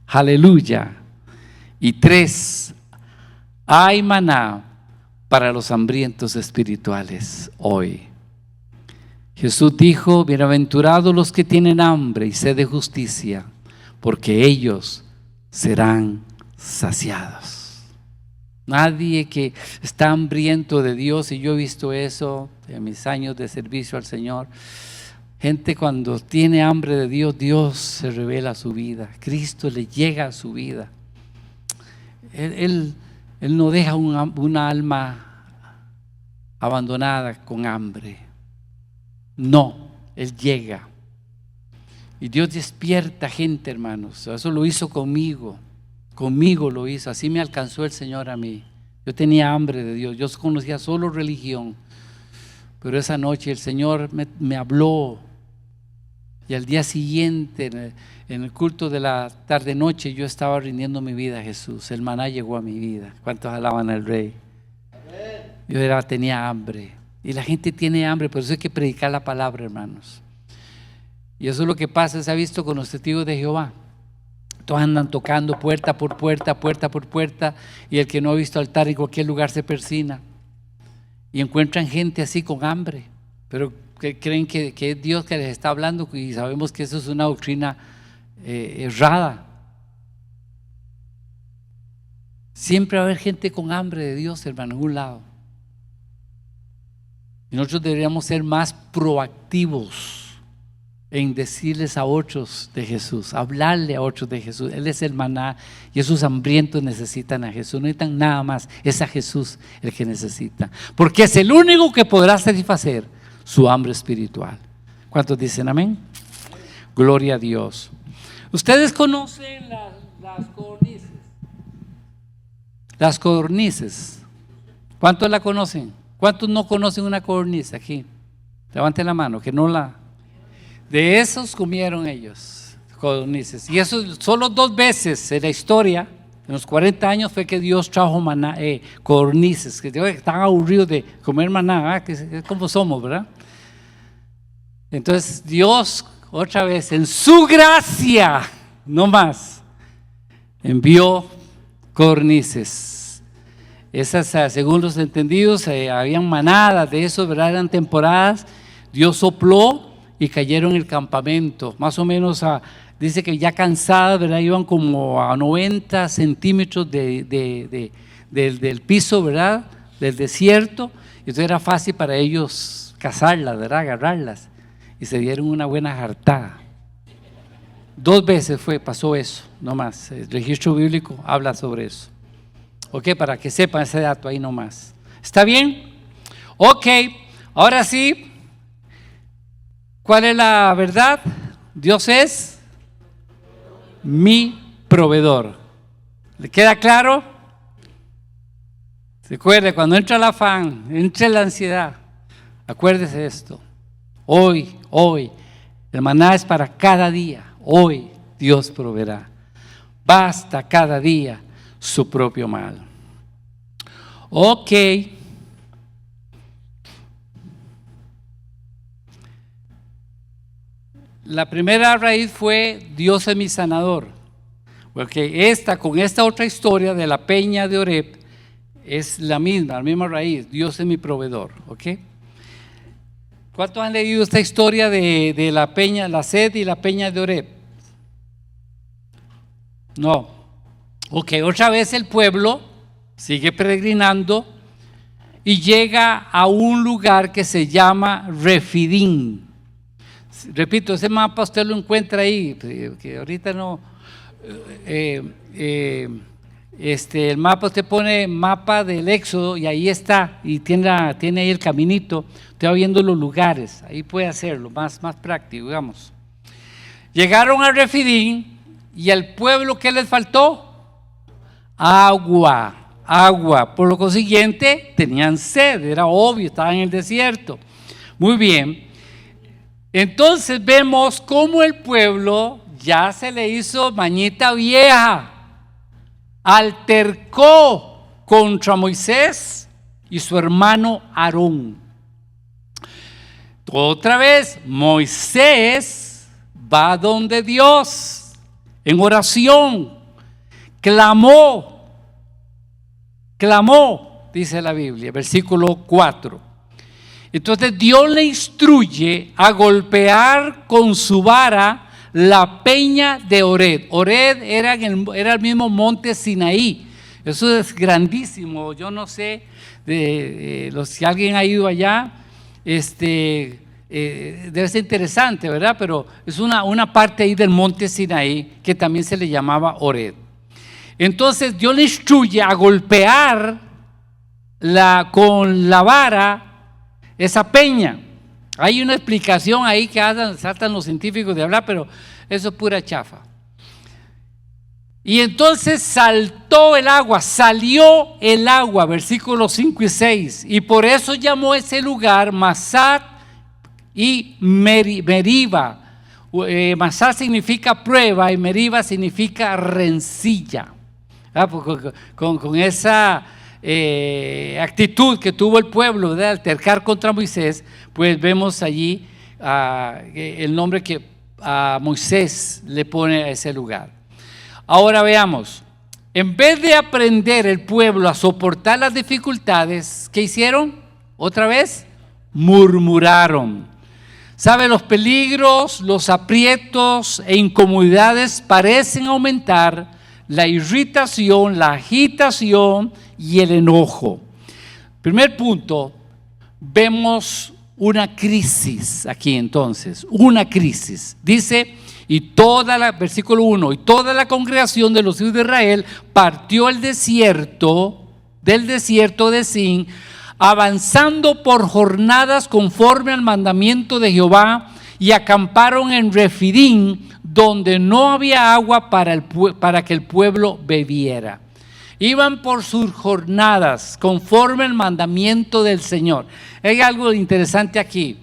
Aleluya. Y 3, hay maná para los hambrientos espirituales hoy. Jesús dijo: bienaventurados los que tienen hambre y sed de justicia, porque ellos serán saciados. Nadie que está hambriento de Dios, y yo he visto eso en mis años de servicio al Señor, gente cuando tiene hambre de Dios, Dios se revela a su vida, Cristo le llega a su vida. Él no deja una alma abandonada con hambre. No, Él llega. Y Dios despierta gente, hermanos. Eso lo hizo conmigo lo hizo. Así me alcanzó el Señor a mí. Yo tenía hambre de Dios, yo conocía solo religión. Pero esa noche el Señor me habló. Y al día siguiente, en el culto de la tarde-noche, yo estaba rindiendo mi vida a Jesús. El maná llegó a mi vida. ¿Cuántos alaban al Rey? Yo tenía hambre. Y la gente tiene hambre, por eso hay que predicar la palabra, hermanos. Y eso es lo que pasa, se ha visto con los testigos de Jehová. Todos andan tocando puerta por puerta, puerta por puerta, y el que no ha visto altar en cualquier lugar se persina. Y encuentran gente así con hambre, pero que creen que es Dios que les está hablando, y sabemos que eso es una doctrina errada. Siempre va a haber gente con hambre de Dios, hermano, en un lado. Y nosotros deberíamos ser más proactivos en decirles a otros de Jesús, hablarle a otros de Jesús. Él es el maná y esos hambrientos necesitan a Jesús, no necesitan nada más, es a Jesús el que necesita, porque es el único que podrá satisfacer su hambre espiritual. ¿Cuántos dicen amén? Gloria a Dios. Ustedes conocen las codornices. Las codornices. ¿Cuántos la conocen? ¿Cuántos no conocen una codorniz aquí? Levanten la mano, que no la... De esos comieron ellos, codornices. Y eso solo 2 veces en la historia, en los 40 años, fue que Dios trajo maná, codornices, que están aburridos de comer maná, que es como somos, ¿verdad? Entonces Dios, otra vez, en su gracia, no más, envió codornices. Esas, según los entendidos, habían manadas de eso, ¿verdad? Eran temporadas. Dios sopló y cayeron en el campamento, más o menos dice que ya cansadas, ¿verdad? Iban como a 90 centímetros del piso, ¿verdad? Del desierto. Entonces era fácil para ellos cazarlas, ¿verdad? Agarrarlas. Y se dieron una buena jartada. 2 veces pasó eso, no más. El registro bíblico habla sobre eso. Ok, para que sepan ese dato ahí nomás. ¿Está bien? Ok, ahora sí. ¿Cuál es la verdad? Dios es mi proveedor. ¿Le queda claro? Recuerde, cuando entra el afán, entra la ansiedad, acuérdese de esto. Hoy, el maná es para cada día. Hoy Dios proveerá. Basta cada día su propio mal. Ok. La primera raíz fue: Dios es mi sanador. Porque con esta otra historia de la peña de Oreb es la misma raíz. Dios es mi proveedor, ¿ok? ¿Cuántos han leído esta historia de la peña, la sed y la peña de Oreb? No. Ok, otra vez el pueblo sigue peregrinando y llega a un lugar que se llama Refidim. Repito, ese mapa usted lo encuentra ahí, que ahorita no. El mapa, usted pone mapa del Éxodo y ahí está, y tiene ahí el caminito, usted va viendo los lugares, ahí puede hacerlo, más práctico, digamos. Llegaron a Refidim y al pueblo, ¿qué les faltó? Agua, por lo consiguiente tenían sed, era obvio, estaban en el desierto. Muy bien, entonces vemos cómo el pueblo ya se le hizo mañita vieja, altercó contra Moisés y su hermano Aarón. Otra vez Moisés va donde Dios en oración, clamó, dice la Biblia, versículo 4. Entonces Dios le instruye a golpear con su vara la peña de Oreb. Oreb era el mismo monte Sinaí. Eso es grandísimo. Yo no sé si alguien ha ido allá, debe ser interesante, ¿verdad? Pero es una parte ahí del monte Sinaí que también se le llamaba Oreb. Entonces Dios le instruye a golpear con la vara esa peña. Hay una explicación ahí que saltan los científicos de hablar, pero eso es pura chafa. Y entonces salió el agua, versículos 5 y 6, y por eso llamó ese lugar Masat y Meriba. Masat significa prueba y Meriba significa rencilla. Con esa actitud que tuvo el pueblo de altercar contra Moisés, pues vemos allí el nombre que Moisés le pone a ese lugar. Ahora veamos, en vez de aprender el pueblo a soportar las dificultades, ¿qué hicieron? Otra vez, murmuraron. ¿Sabe? Los peligros, los aprietos e incomodidades parecen aumentar la irritación, la agitación y el enojo. Primer punto, vemos una crisis aquí entonces, una crisis. Dice, versículo 1, y toda la congregación de los hijos de Israel partió del desierto de Sin, avanzando por jornadas conforme al mandamiento de Jehová, y acamparon en Refidim, donde no había agua para que el pueblo bebiera. Iban por sus jornadas conforme al mandamiento del Señor. Hay algo interesante aquí.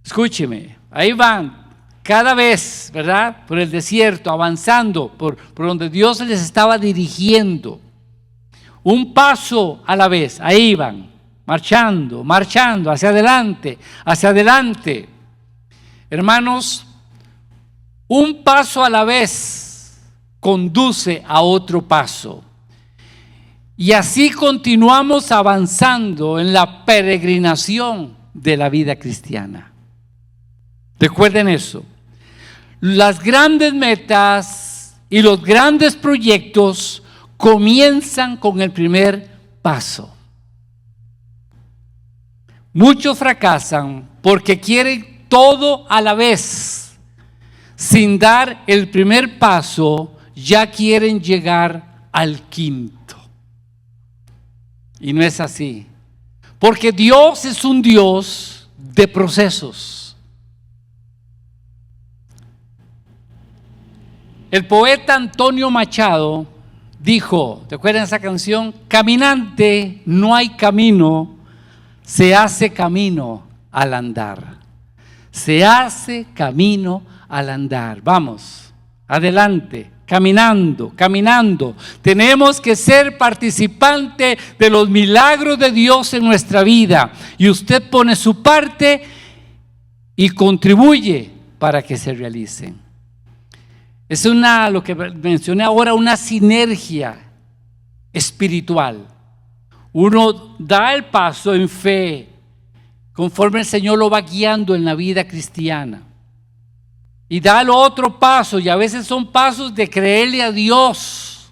Escúcheme, ahí van cada vez, ¿verdad? Por el desierto, avanzando por donde Dios les estaba dirigiendo. Un paso a la vez, ahí van, marchando, hacia adelante. Hermanos, un paso a la vez conduce a otro paso. Y así continuamos avanzando en la peregrinación de la vida cristiana. Recuerden eso. Las grandes metas y los grandes proyectos comienzan con el primer paso. Muchos fracasan porque quieren todo a la vez. Sin dar el primer paso, ya quieren llegar al quinto. Y no es así. Porque Dios es un Dios de procesos. El poeta Antonio Machado dijo, ¿te acuerdan de esa canción? Caminante, no hay camino, se hace camino al andar. Se hace camino al andar. Vamos, adelante, caminando. Tenemos que ser participante de los milagros de Dios en nuestra vida. Y usted pone su parte y contribuye para que se realicen. Es lo que mencioné ahora, una sinergia espiritual. Uno da el paso en fe, conforme el Señor lo va guiando en la vida cristiana. Y da el otro paso, y a veces son pasos de creerle a Dios,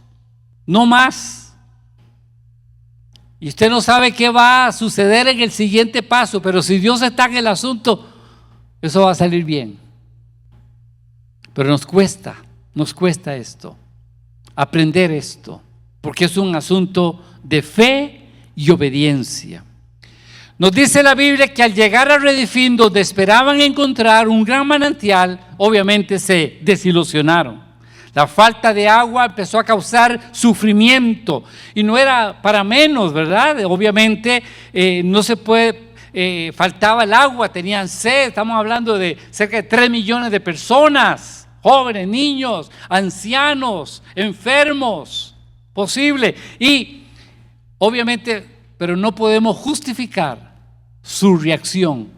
no más. Y usted no sabe qué va a suceder en el siguiente paso, pero si Dios está en el asunto, eso va a salir bien. Pero nos cuesta esto, aprender esto, porque es un asunto de fe y obediencia. Nos dice la Biblia que al llegar a Redefín, donde esperaban encontrar un gran manantial, obviamente se desilusionaron. La falta de agua empezó a causar sufrimiento y no era para menos, ¿verdad? Obviamente no se puede, faltaba el agua, tenían sed. Estamos hablando de cerca de 3 millones de personas, jóvenes, niños, ancianos, enfermos, posible. Y obviamente, pero no podemos justificar su reacción.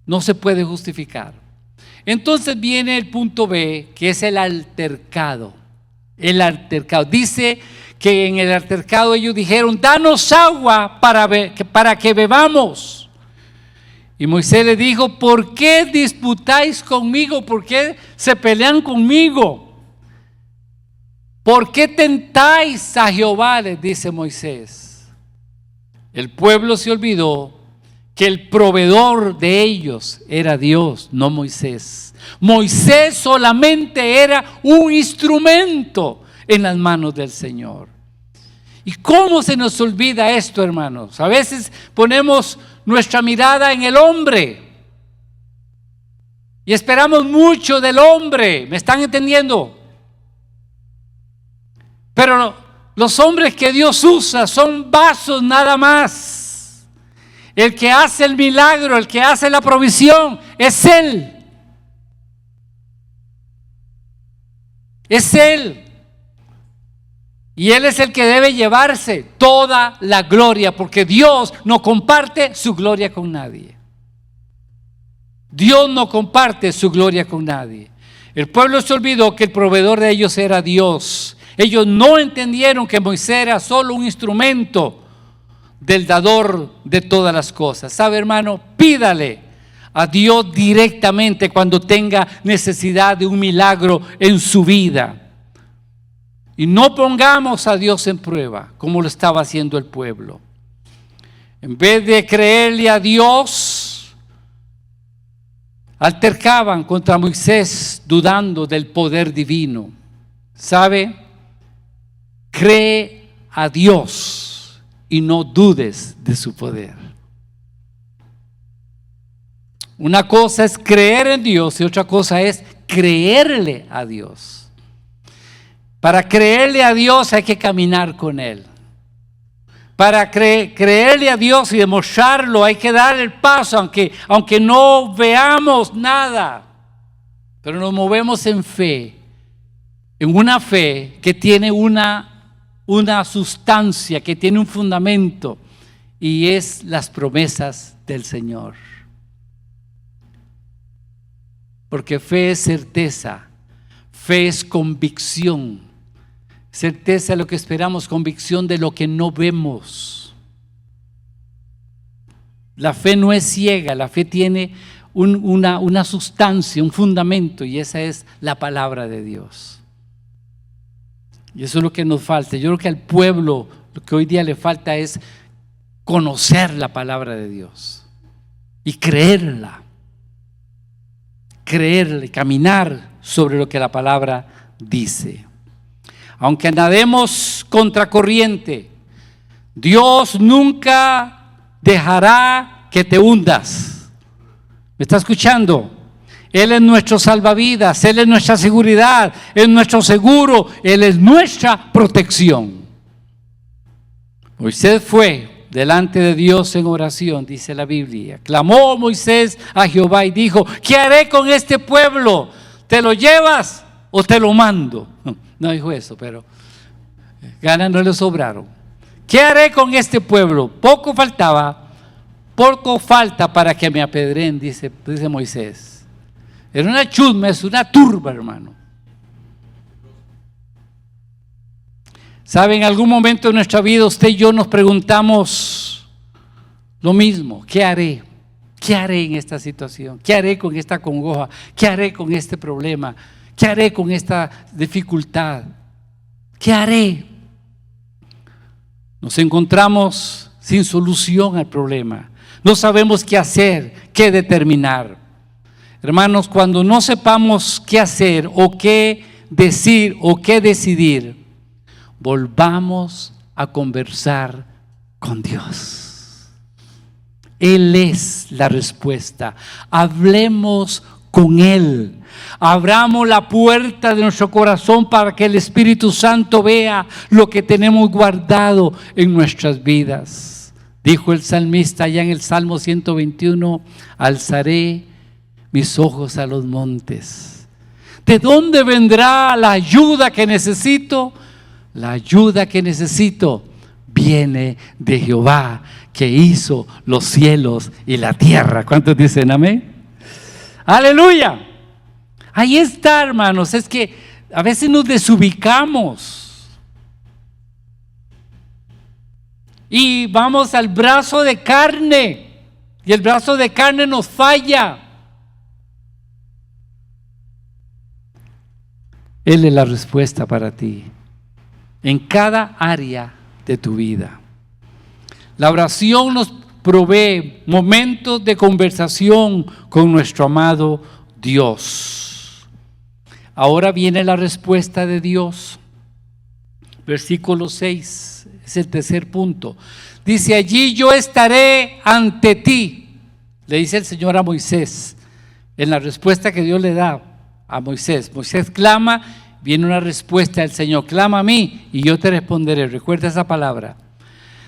No se puede justificar. Entonces viene el punto B, que es el altercado. El altercado. Dice que en el altercado ellos dijeron: danos agua para que bebamos. Y Moisés le dijo: ¿por qué disputáis conmigo? ¿Por qué se pelean conmigo? ¿Por qué tentáis a Jehová?, les dice Moisés. El pueblo se olvidó que el proveedor de ellos era Dios, no Moisés. Moisés solamente era un instrumento en las manos del Señor. ¿Y cómo se nos olvida esto, hermanos? A veces ponemos nuestra mirada en el hombre y esperamos mucho del hombre. ¿Me están entendiendo? Pero los hombres que Dios usa son vasos nada más. El que hace el milagro, el que hace la provisión, es Él. Es Él. Y Él es el que debe llevarse toda la gloria, porque Dios no comparte su gloria con nadie. Dios no comparte su gloria con nadie. El pueblo se olvidó que el proveedor de ellos era Dios. Ellos no entendieron que Moisés era solo un instrumento del dador de todas las cosas. ¿Sabe, hermano? Pídale a Dios directamente cuando tenga necesidad de un milagro en su vida. Y no pongamos a Dios en prueba como lo estaba haciendo el pueblo. En vez de creerle a Dios, altercaban contra Moisés dudando del poder divino. ¿Sabe? Cree a Dios y no dudes de su poder. Una cosa es creer en Dios y otra cosa es creerle a Dios. Para creerle a Dios hay que caminar con Él. Para creerle a Dios y demostrarlo hay que dar el paso, aunque no veamos nada. Pero nos movemos en fe, en una fe que tiene una sustancia, que tiene un fundamento, y es las promesas del Señor. Porque fe es certeza, fe es convicción. Certeza de lo que esperamos, convicción de lo que no vemos. La fe no es ciega, la fe tiene una sustancia, un fundamento, y esa es la palabra de Dios. Y eso es lo que nos falta. Yo creo que al pueblo lo que hoy día le falta es conocer la palabra de Dios y creerla, caminar sobre lo que la palabra dice. Aunque nademos contracorriente, Dios nunca dejará que te hundas. ¿Me está escuchando? Él es nuestro salvavidas, Él es nuestra seguridad, Él es nuestro seguro, Él es nuestra protección. Moisés fue delante de Dios en oración, dice la Biblia. Clamó Moisés a Jehová y dijo: ¿qué haré con este pueblo? ¿Te lo llevas o te lo mando? No dijo eso, pero ganas no le sobraron. ¿Qué haré con este pueblo? Poco falta para que me apedreen, dice Moisés. Era una chusma, es una turba, hermano. ¿Sabe? En algún momento de nuestra vida usted y yo nos preguntamos lo mismo: ¿qué haré? ¿Qué haré en esta situación? ¿Qué haré con esta congoja? ¿Qué haré con este problema? ¿Qué haré con esta dificultad? ¿Qué haré? Nos encontramos sin solución al problema. No sabemos qué hacer, qué determinar. Hermanos, cuando no sepamos qué hacer o qué decir o qué decidir, volvamos a conversar con Dios. Él es la respuesta. Hablemos con Él. Abramos la puerta de nuestro corazón para que el Espíritu Santo vea lo que tenemos guardado en nuestras vidas. Dijo el salmista allá en el Salmo 121: alzaré mis ojos a los montes. ¿De dónde vendrá la ayuda que necesito? La ayuda que necesito viene de Jehová, que hizo los cielos y la tierra. ¿Cuántos dicen amén? ¡Aleluya! Ahí está, hermanos. Es que a veces nos desubicamos y vamos al brazo de carne, y el brazo de carne nos falla. Él es la respuesta para ti en cada área de tu vida. La oración nos provee momentos de conversación con nuestro amado Dios. Ahora viene la respuesta de Dios. Versículo 6, es el tercer punto. Dice: allí yo estaré ante ti, le dice el Señor a Moisés, en la respuesta que Dios le da a Moisés. Moisés clama, viene una respuesta del Señor: clama a mí y yo te responderé. Recuerda esa palabra.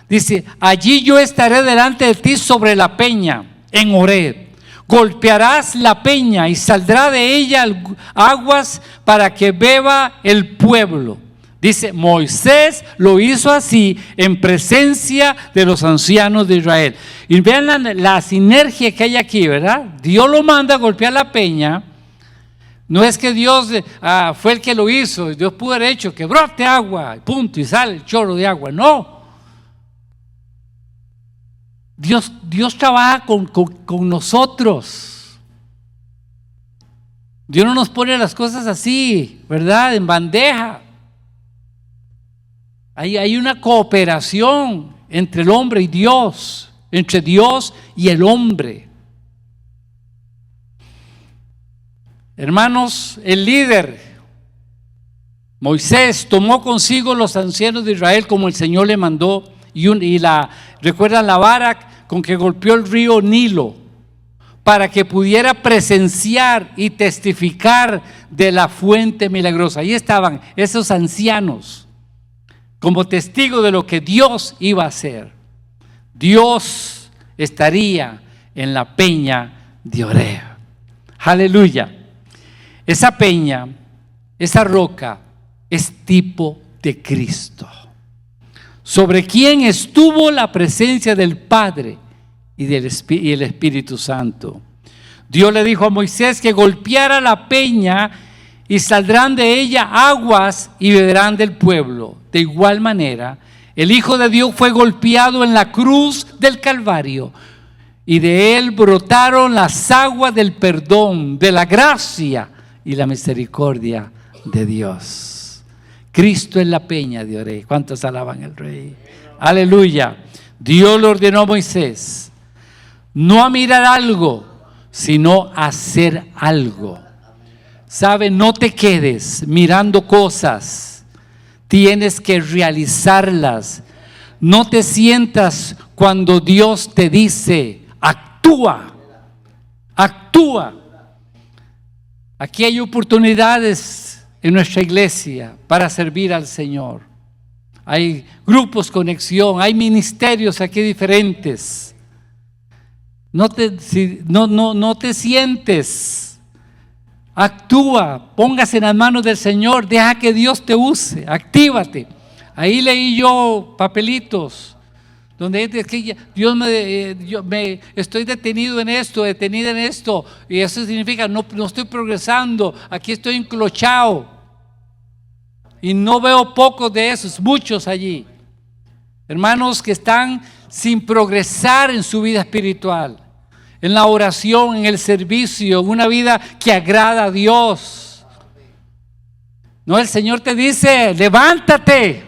Dice: allí yo estaré delante de ti sobre la peña en Horeb. Golpearás la peña y saldrá de ella aguas para que beba el pueblo. Dice: Moisés lo hizo así en presencia de los ancianos de Israel. Y vean la sinergia que hay aquí, ¿verdad? Dios lo manda a golpear la peña. No es que Dios fue el que lo hizo. Dios pudo haber hecho que brote agua, punto, y sale el chorro de agua. No. Dios trabaja con nosotros. Dios no nos pone las cosas así, ¿verdad? En bandeja. Hay una cooperación entre el hombre y Dios, entre Dios y el hombre. Hermanos, el líder Moisés tomó consigo los ancianos de Israel como el Señor le mandó, recuerdan la vara con que golpeó el río Nilo, para que pudiera presenciar y testificar de la fuente milagrosa. Ahí estaban esos ancianos como testigos de lo que Dios iba a hacer. Dios estaría en la peña de Horeb. Aleluya. Esa peña, esa roca, es tipo de Cristo, sobre quien estuvo la presencia del Padre y el Espíritu Santo. Dios le dijo a Moisés que golpeara la peña y saldrán de ella aguas y beberán del pueblo. De igual manera, el Hijo de Dios fue golpeado en la cruz del Calvario y de él brotaron las aguas del perdón, de la gracia y la misericordia de Dios. Cristo es la peña de Horeb. ¿Cuántos alaban al Rey? Aleluya. Dios le ordenó a Moisés no a mirar algo, sino a hacer algo. ¿Sabe? No te quedes mirando cosas, tienes que realizarlas. No te sientas cuando Dios te dice: actúa, actúa. Aquí hay oportunidades en nuestra iglesia para servir al Señor. Hay grupos, conexión, hay ministerios aquí diferentes. No te sientes, actúa, póngase en las manos del Señor, deja que Dios te use, actívate. Ahí leí yo papelitos donde es que Dios me estoy detenido en esto, detenida en esto, y eso significa no estoy progresando, aquí estoy enclochado. Y no veo pocos de esos, muchos allí. Hermanos que están sin progresar en su vida espiritual, en la oración, en el servicio, en una vida que agrada a Dios. No, el Señor te dice, levántate,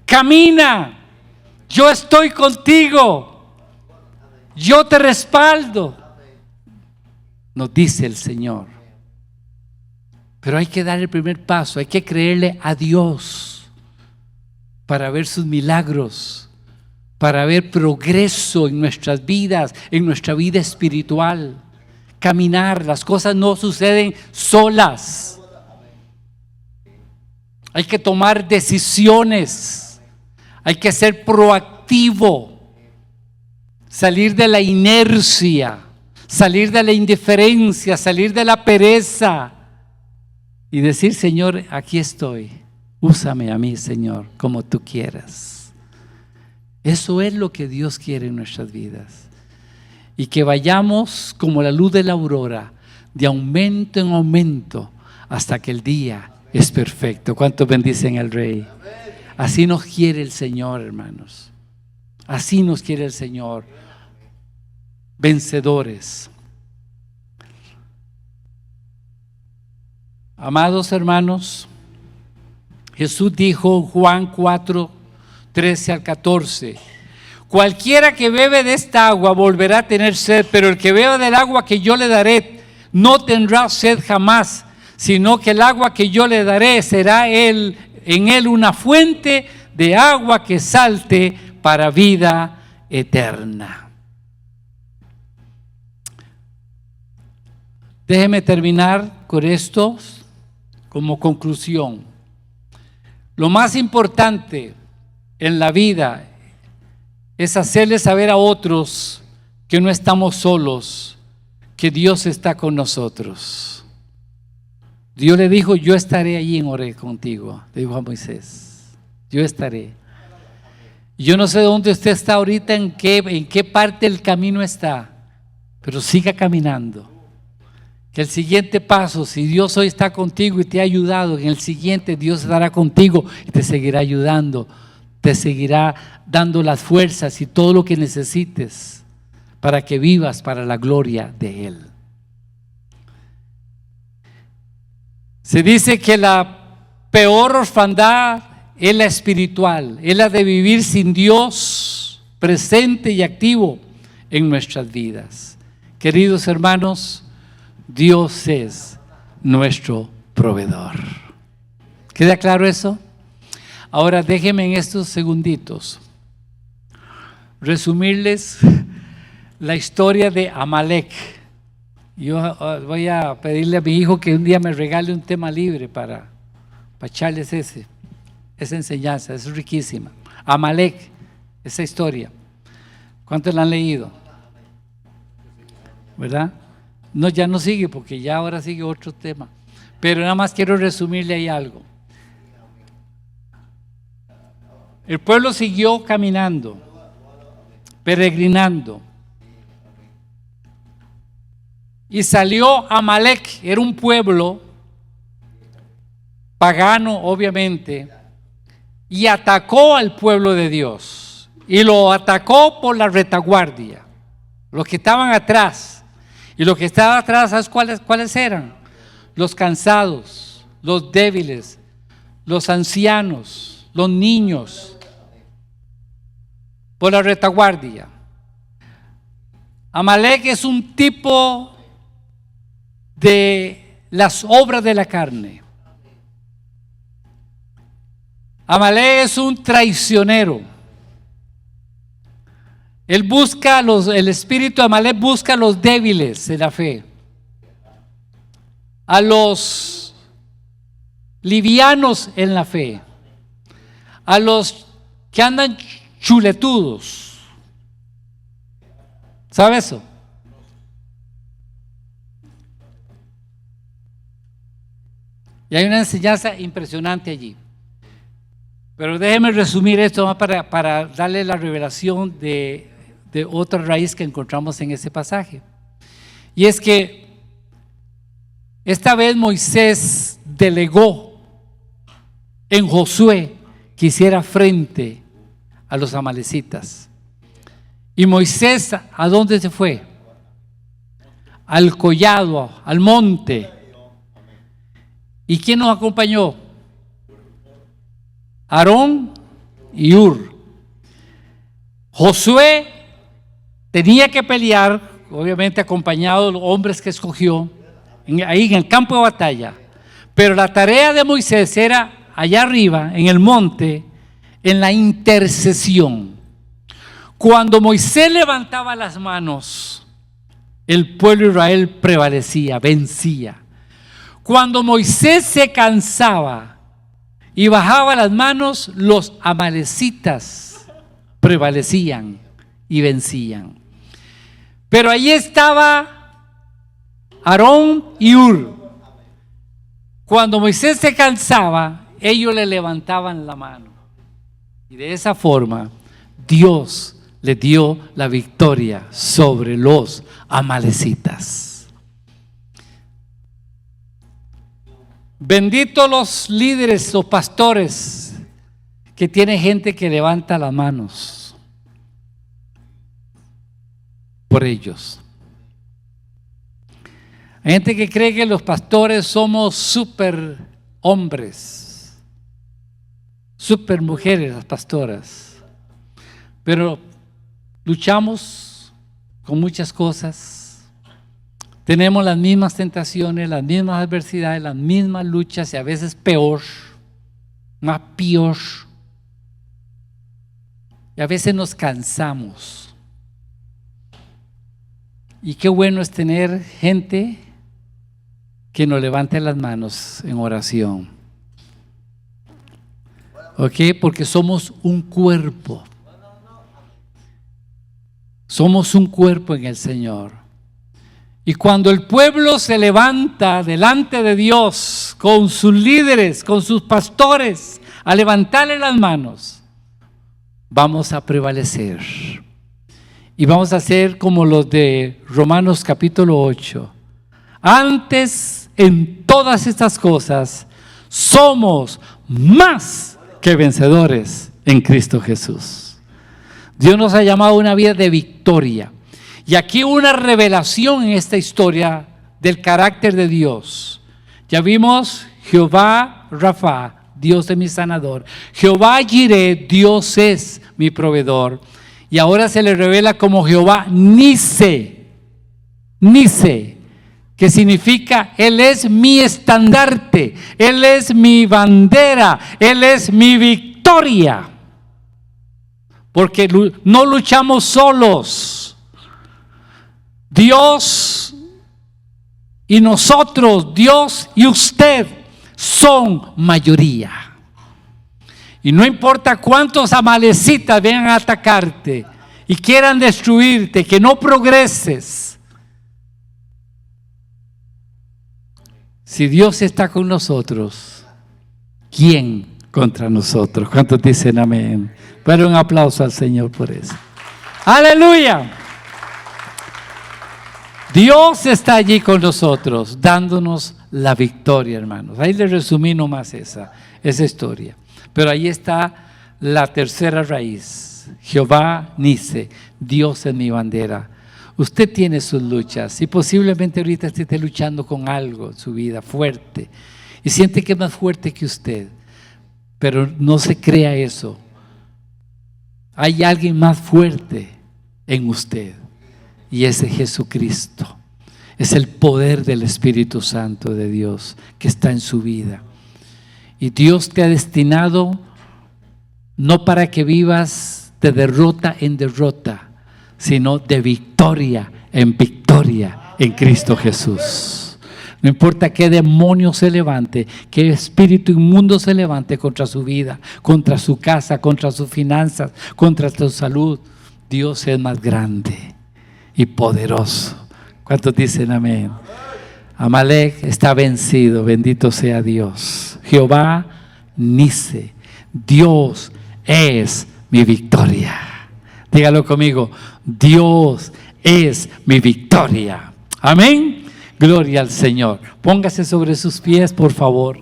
camina, yo estoy contigo, yo te respaldo, nos dice el Señor. Pero hay que dar el primer paso, hay que creerle a Dios para ver sus milagros, para ver progreso en nuestras vidas, en nuestra vida espiritual. Caminar, las cosas no suceden solas. Hay que tomar decisiones, hay que ser proactivo, salir de la inercia, salir de la indiferencia, salir de la pereza y decir, Señor, aquí estoy, úsame a mí, Señor, como tú quieras. Eso es lo que Dios quiere en nuestras vidas. Y que vayamos como la luz de la aurora, de aumento en aumento, hasta que el día es perfecto. ¿Cuántos bendicen al Rey? Así nos quiere el Señor, hermanos. Así nos quiere el Señor. Vencedores. Amados hermanos, Jesús dijo en Juan 4, 13 al 14: cualquiera que bebe de esta agua volverá a tener sed, pero el que beba del agua que yo le daré no tendrá sed jamás, sino que el agua que yo le daré será en él una fuente de agua que salte para vida eterna. Déjeme terminar con esto como conclusión. Lo más importante en la vida es hacerle saber a otros que no estamos solos, que Dios está con nosotros. Dios le dijo, yo estaré allí en Horeb contigo, le dijo a Moisés, yo estaré. Yo no sé dónde usted está ahorita, en qué parte del camino está, pero siga caminando. Que el siguiente paso, si Dios hoy está contigo y te ha ayudado, en el siguiente Dios estará contigo y te seguirá ayudando, te seguirá dando las fuerzas y todo lo que necesites para que vivas para la gloria de Él. Se dice que la peor orfandad es la espiritual, es la de vivir sin Dios presente y activo en nuestras vidas. Queridos hermanos, Dios es nuestro proveedor. ¿Queda claro eso? Ahora déjenme en estos segunditos resumirles la historia de Amalek. Yo voy a pedirle a mi hijo que un día me regale un tema libre para echarles esa enseñanza, es riquísima. Amalek, esa historia. ¿Cuántos la han leído? ¿Verdad? No, ya no sigue porque ya ahora sigue otro tema. Pero nada más quiero resumirle ahí algo. El pueblo siguió caminando, peregrinando. Y salió Amalek, era un pueblo pagano obviamente, y atacó al pueblo de Dios. Y lo atacó por la retaguardia, los que estaban atrás. Y los que estaban atrás, ¿sabes cuáles eran? Los cansados, los débiles, los ancianos, los niños, por la retaguardia. Amalek es un tipo de las obras de la carne. Amalek es un traicionero. Él busca el espíritu de Amalek busca a los débiles de la fe, a los livianos en la fe, a los que andan chuletudos. ¿Sabe eso? Y hay una enseñanza impresionante allí. Pero déjeme resumir esto para darle la revelación de otra raíz que encontramos en ese pasaje. Y es que esta vez Moisés delegó en Josué que hiciera frente a los amalecitas. Y Moisés, ¿a dónde se fue? Al collado, al monte. ¿Y quién nos acompañó? Aarón y Hur. Josué tenía que pelear, obviamente acompañado de los hombres que escogió, ahí en el campo de batalla. Pero la tarea de Moisés era allá arriba, en el monte, en la intercesión. Cuando Moisés levantaba las manos, el pueblo de Israel prevalecía, vencía. Cuando Moisés se cansaba y bajaba las manos, los amalecitas prevalecían y vencían. Pero ahí estaba Aarón y Hur. Cuando Moisés se cansaba, ellos le levantaban la mano. Y de esa forma, Dios le dio la victoria sobre los amalecitas. Benditos los líderes o pastores que tienen gente que levanta las manos por ellos. Hay gente que cree que los pastores somos super hombres, super mujeres las pastoras, pero luchamos con muchas cosas, tenemos las mismas tentaciones, las mismas adversidades, las mismas luchas y a veces peor, más peor. Y a veces nos cansamos. Y qué bueno es tener gente que nos levante las manos en oración. ¿Ok? Porque somos un cuerpo. Somos un cuerpo en el Señor. Y cuando el pueblo se levanta delante de Dios con sus líderes, con sus pastores, a levantarle las manos, vamos a prevalecer. Y vamos a ser como los de Romanos capítulo 8. Antes, en todas estas cosas, somos más que vencedores en Cristo Jesús. Dios nos ha llamado a una vida de victoria. Y aquí una revelación en esta historia del carácter de Dios. Ya vimos Jehová Rafa, Dios es mi sanador. Jehová Jireh, Dios es mi proveedor. Y ahora se le revela como Jehová Nise, que significa Él es mi estandarte, Él es mi bandera, Él es mi victoria. Porque no luchamos solos. Dios y nosotros, Dios y usted son mayoría. Y no importa cuántos amalecitas vengan a atacarte y quieran destruirte, que no progreses. Si Dios está con nosotros, ¿quién contra nosotros? ¿Cuántos dicen amén? Pero un aplauso al Señor por eso. ¡Aleluya! Dios está allí con nosotros, dándonos la victoria, hermanos. Ahí les resumí nomás esa historia. Pero ahí está la tercera raíz. Jehová Nise, Dios es mi bandera. Usted tiene sus luchas y posiblemente ahorita esté luchando con algo en su vida fuerte y siente que es más fuerte que usted, pero no se crea eso. Hay alguien más fuerte en usted y ese es Jesucristo. Es el poder del Espíritu Santo de Dios que está en su vida. Y Dios te ha destinado no para que vivas de derrota en derrota, sino de victoria en victoria en Cristo Jesús. No importa qué demonio se levante, qué espíritu inmundo se levante contra su vida, contra su casa, contra sus finanzas, contra su salud, Dios es más grande y poderoso. ¿Cuántos dicen amén? Amalek está vencido, bendito sea Dios. Jehová Nise, Dios es mi victoria. Dígalo conmigo, Dios es mi victoria. Amén. Gloria al Señor. Póngase sobre sus pies, por favor.